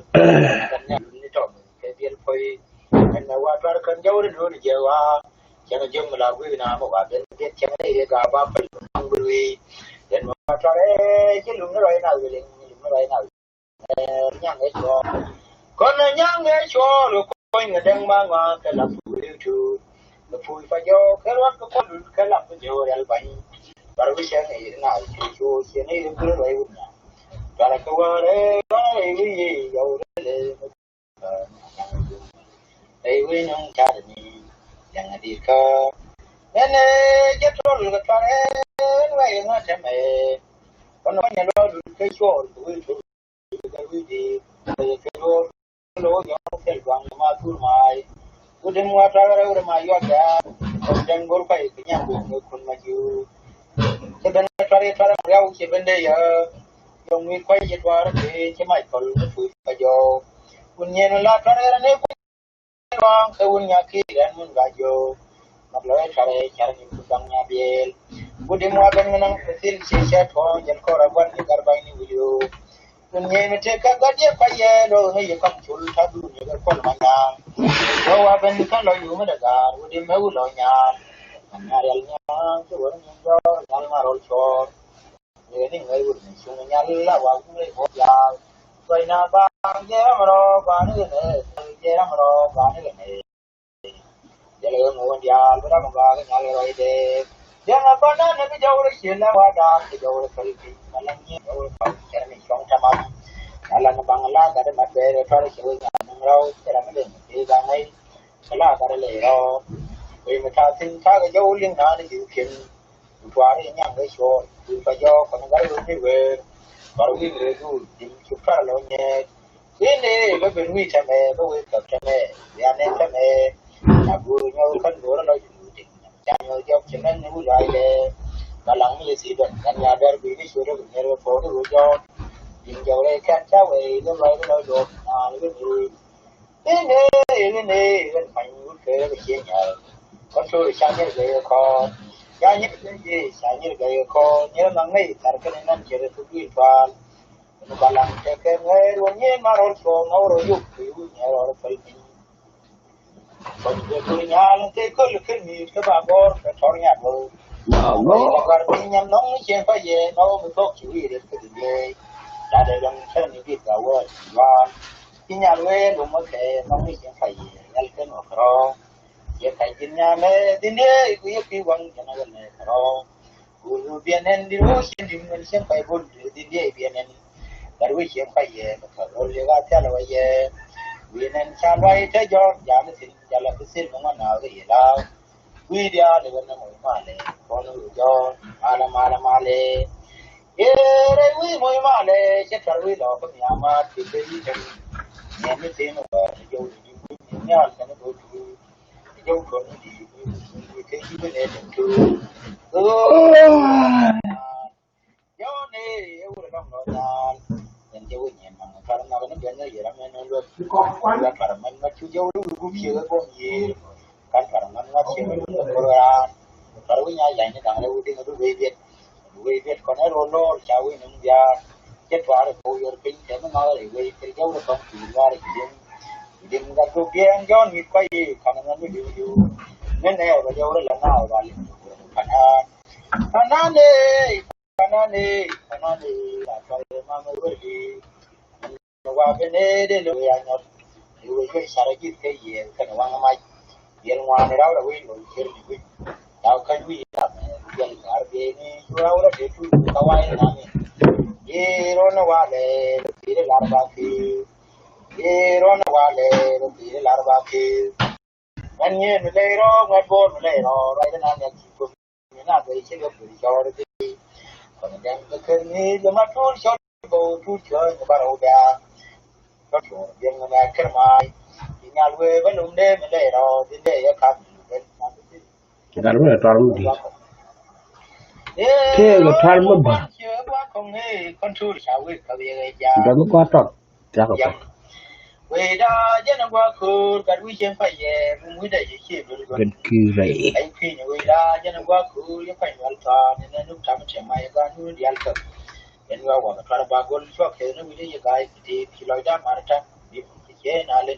cái nhà luôn đi trong cái biên phơi cái nào qua cho con dâu đến rồi giờ qua cho nó dùng là quý nào mà qua bên biết chẳng này cả ba phần không quý đến mà cho đấy chứ luôn nó rồi nào rồi luôn nó rồi nào nhang ấy cho con nhang ấy cho rồi coi người đang mang mà cái làm phủi lưu trù cái phủi phải vô cái lót cái làm cái vô để bệnh và cái xe này nào chú xe này nó cứ vậy và là câu đấy cái gì dầu đấy đây với những gia đình chẳng đi cơ nên chết rồi cái cho đấy vậy nó sẽ mày con nói nhà đó cái chỗ cái gì cái lỗ nhỏ cái quăng mà thu mai udah mua tra ra udah mai yo ya dan gor kai kinya bu kun ma ju sebenarnya tra ra u ke bende ya yo mi kai je twar ke mai kol fu ka yo kun nyen la tra ra ne ku wang ke un nya ki dan mun ga yo mak lo tra ra char ni ku dang nya biel udah mua ben nang sil se se thon jen ko ra wan ni gar bai ni yo Kunye mete kagadia paye lo ne yakam chul tadu ne ga kon manya lo wa ben kan lo yu meda ga udi me u lo nya nya yal nya to wor nya do yal ma rol cho ne ni ngai u ni su nya la wa ku le ho ya koi na ba ye ma ro ba ne ne ye ma ro ba ne ne ye le mo ya lo ra ma ga nya le ro ide ya na ba na ne bi jaw le shi la wa da bi jaw le kai ki ma la ni jaw le ka ke ni chong ta ma ala na bangla ga de ma be re fa le shi ga na ro ke ra ma de ni ga ngai la ga le ro we ma ta tin ta ga jaw ling na ni yu kin twa re nyang le sho tu fa jo ko na ga ru ni we ba ru ni le du dim chu fa lo nye ni ne lo be wi ta me lo we ka ta me ya ne ta me na gu nyo kan go lo Jangan jawab jangan nemu lagi. Kalau ni sih dah, kan ada bini suruh bini foto jauh, jauh le kan jauh itu lagi lo jauh, lebih ini kan banyak ke begini. Kan suruh saya gaya kau, yang ni begini saya gaya kau, ni orang ni terkena nan jadi tujuh tuan. Kalau cakap ni orang ni marah orang yuk, ni orang pelin. Còn người nhà lên thế có lực cái gì các bà bor phải thổi nhà rồi là còn cái nhâm nóng cái chuyện phải về nó mới có chịu gì được cái gì đã để làm sao những việc đó và cái nhà quê luôn mới thể nóng cái chuyện phải về cái nó rồi giờ phải chỉ tin nhà mẹ tin đi quý quý quăng cho nó gần này rồi ulu bienen di ru sien di men sien pai bol di dia bienen baru sien pai ye kalau lega tiala wa ye bienen salwai te jo jam sin jala kusir mo na ge la wi dia le na mo male kono jo mala male ye re wi mo male che tar wi lo ko mi ama ti be di te ne me te no ba jo di ni al kana do tu jo ko ni di ke di be ne tu yo ne eu le no no en yo ni ma para na no ben ye ra me no lo ya para man ma chu yo lu ku pye ko ye kan para man ma che lo ko ra para wi nya ya ni dang le u ding du we viet ko ne ro lo cha wi nung ya che twa re ko yor pin che ma le we ke yo lo ko ti wa re ki dim ga ko bien yo ni ko ye kan na ni du ne ne ro yo le na wa le kana kanane kanane la ko ma me we di wa be ne de lo ya no ni we ke sara ji ke ye kan wa ma ye wa ne ra we no ke ni we ya kan wi ya ya ar be ni wa wa de tu ka wa na ni ye ro na wa le ti le la ba ki ye ro na wa le ti le la ba ki man ye le ro ngat bo le ro ra na ne ki ko ni na be che lo bi cho de còn đang cái cơn như là mắt thuốc cho bầu thuốc chơi của bà đầu bè nó chủ viên là cái mai thì nhà quê vẫn luôn đêm mình để rồi đến đây các bên gar mo tor mo di ke ga tar mo ba chưa quá không nghe con chú sao quê cái việc già da mo ko tot ja ko quê đó dân nó quá khứ cái quý trên phải về vùng quê đây chỉ được Gat-Kiir Rey anh khi nhà quê đó dân nó quá khứ cái phải vào thà nên lúc tham trẻ mai cái nuôi đi ăn cơm en wa wa tra ba gol chwa ke no wi ye gai ti kilo da marta di ke na le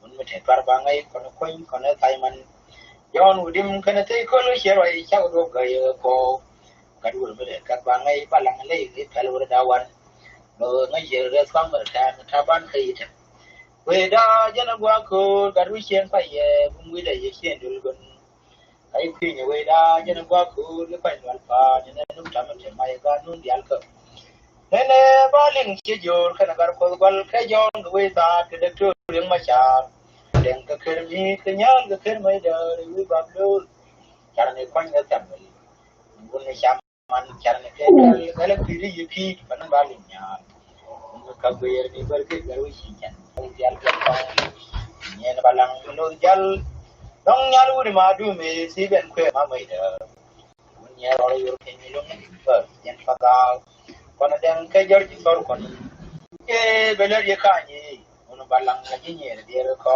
mun me te par ba ngai kono koin kono tai man yon udim kana te ko lo shero ai cha do ga ye ko ka du me ka ba ngai ba lang le ke ka lo da wan no ngai ye re sang ba ta ban kai ta we da jana gwa ko ka du shen pa ye mun wi da ye shen dul gon ai khi ye we da jana gwa ko le pa wal pa ne nu ta me te mai ga nun di al ka nene baling ci jor kana gar ko gol ke jon we ta ke de to ring ma cha den ka ker mi ke nyal ga ker mai da wi ba lo char ne kwan ga tam ni bun ne sham man char ne ke ga le piri yi ki pan baling nya ka be yer ni bar ke gar wi shi chan jal ka ta ne balang lo jal dong nyal wi ma du me si ben kwe ma mai da mun nya ro yo ke ni lo ne ba yan fa ga kono den ke jor ci tor kon e beler ye kanye ono balang na jinye de ko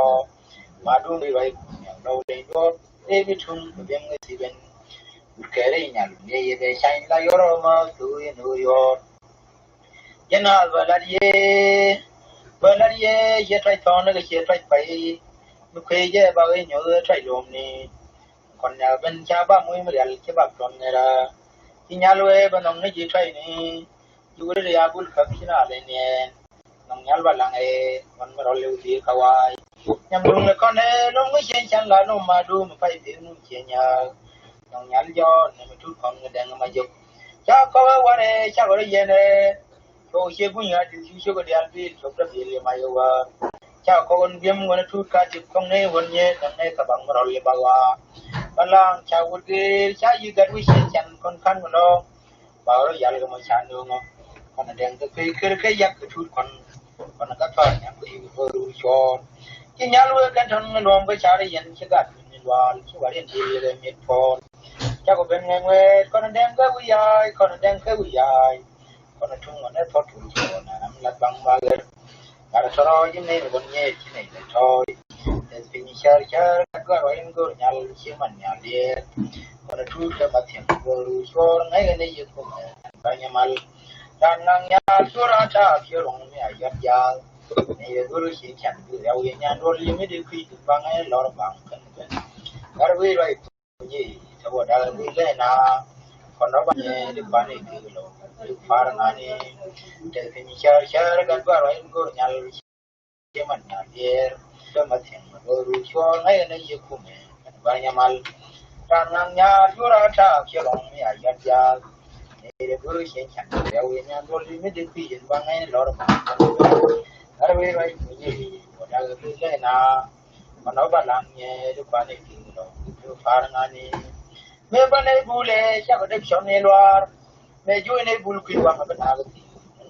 madu mi bai no de do e bitun ben ngi ben kere nyal ye ye be shain la yoro ma tu ye no yo jena balar ye trai ton ga ye trai pai mu ke ye ba ye nyo trai lom ni kon ya ben cha ba mu mi al ke ba ton ne ra nyalwe ba nong ne ji trai ni yure ya bul ka kina le ne nong nyal ba lang e man ma role uti kawai nyam dung le kon e long ngi chen chan la no ma du ma pai ti nu che nya nong nyal jo ne ma tu kon ne dang ma jo cha ko wa re cha ko ye ne to she bu nya ti shi ko dial bi to da bi le ma yo wa cha ko on biem wona tu ka ti kon ne won ye nang ne ka bang ma role ba wa balang cha wut ge cha yi ga wi chen chan kon kan no bảo nó giờ là mà sản lượng nó còn đèn cái giặc cái chút còn các phần nhá cái vừa đủ cho cái nhà luôn cái thằng nó cái chả để nhận cái gạt mình vào cái vấn đề gì là miệt phòn chắc có bên ngoài ngoài còn đèn cái vui ai còn đèn cái vui ai còn chung nó thoát thủ cho nó nằm lật băng ba gần cả cho nó như này là con nhẹ chứ này là thôi để mình chơi các rồi em cứ nhà chỉ mình nhà đi còn chút cái mặt tiền vừa đủ cho ngay cái này cũng banyak mal dan nangnya surata firong me ayat ya ne guru shi chan du ya wi nya do li me de kwi du bang ai lor bang kan kan gar wi rai ni sabo da wi le na kon no ba ne de ba ne ki lo far na ni de ni shar gan ba rai go nya ke man na de to ma theng go ru cho ngai ne ye ku me banyamal tanang nya yura ta kelong ya ya de guru shen chan ya we nya do li de pi yin bangai lor ma arwe rai ni wala ga le na mano balang ye du pa ne ki do du far ngani me bane bule sha ga de shon ne lwar me ju ne bul ki wa ga na ga ti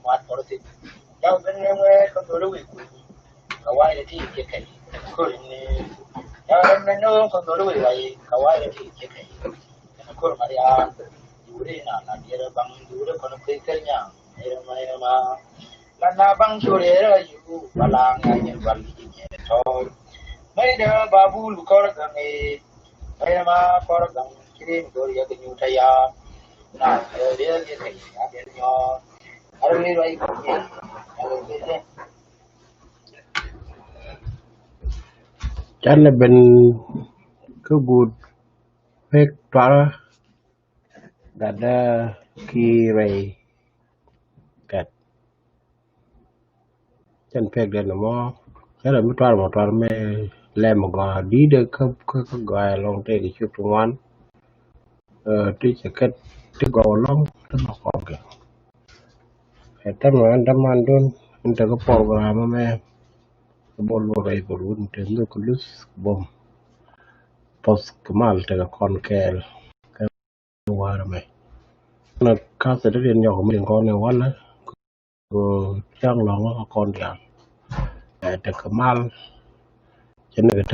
ma por ti ya ben ne we ko do lu ku ka wa de ti ke kai ko ni ya ben ne ko do lu rai ka wa de ti ke kai ko ma ya dure na na dira bang dure ko no kai kai nya ma lana bang shure ra yu balang ya yin wal ji ne to mai da babul kor ga me mai ma kor ga kirim do ya ga nyu ta ya na de ye kai ya de nyo ar mi rai ko ye ar mi de Chan là bên cái good phép toán Gat-Kiir Rey Keat chan phép đến nó chắc là một toán mẹ làm một gò đi được cái gò long tê cái chụp trong ngoan tuy sẽ kết cái gò long nó mà còn kìa cái tâm ăn đun anh ta có program mà mẹ cái bol vô đây bol luôn trên nó có lướt bom post cái mal ta có con kèl cái hoa rồi mày nó cá sẽ được nhỏ mình con này quá nữa trang lòng nó con đi ăn tại cái mal cho nên người ta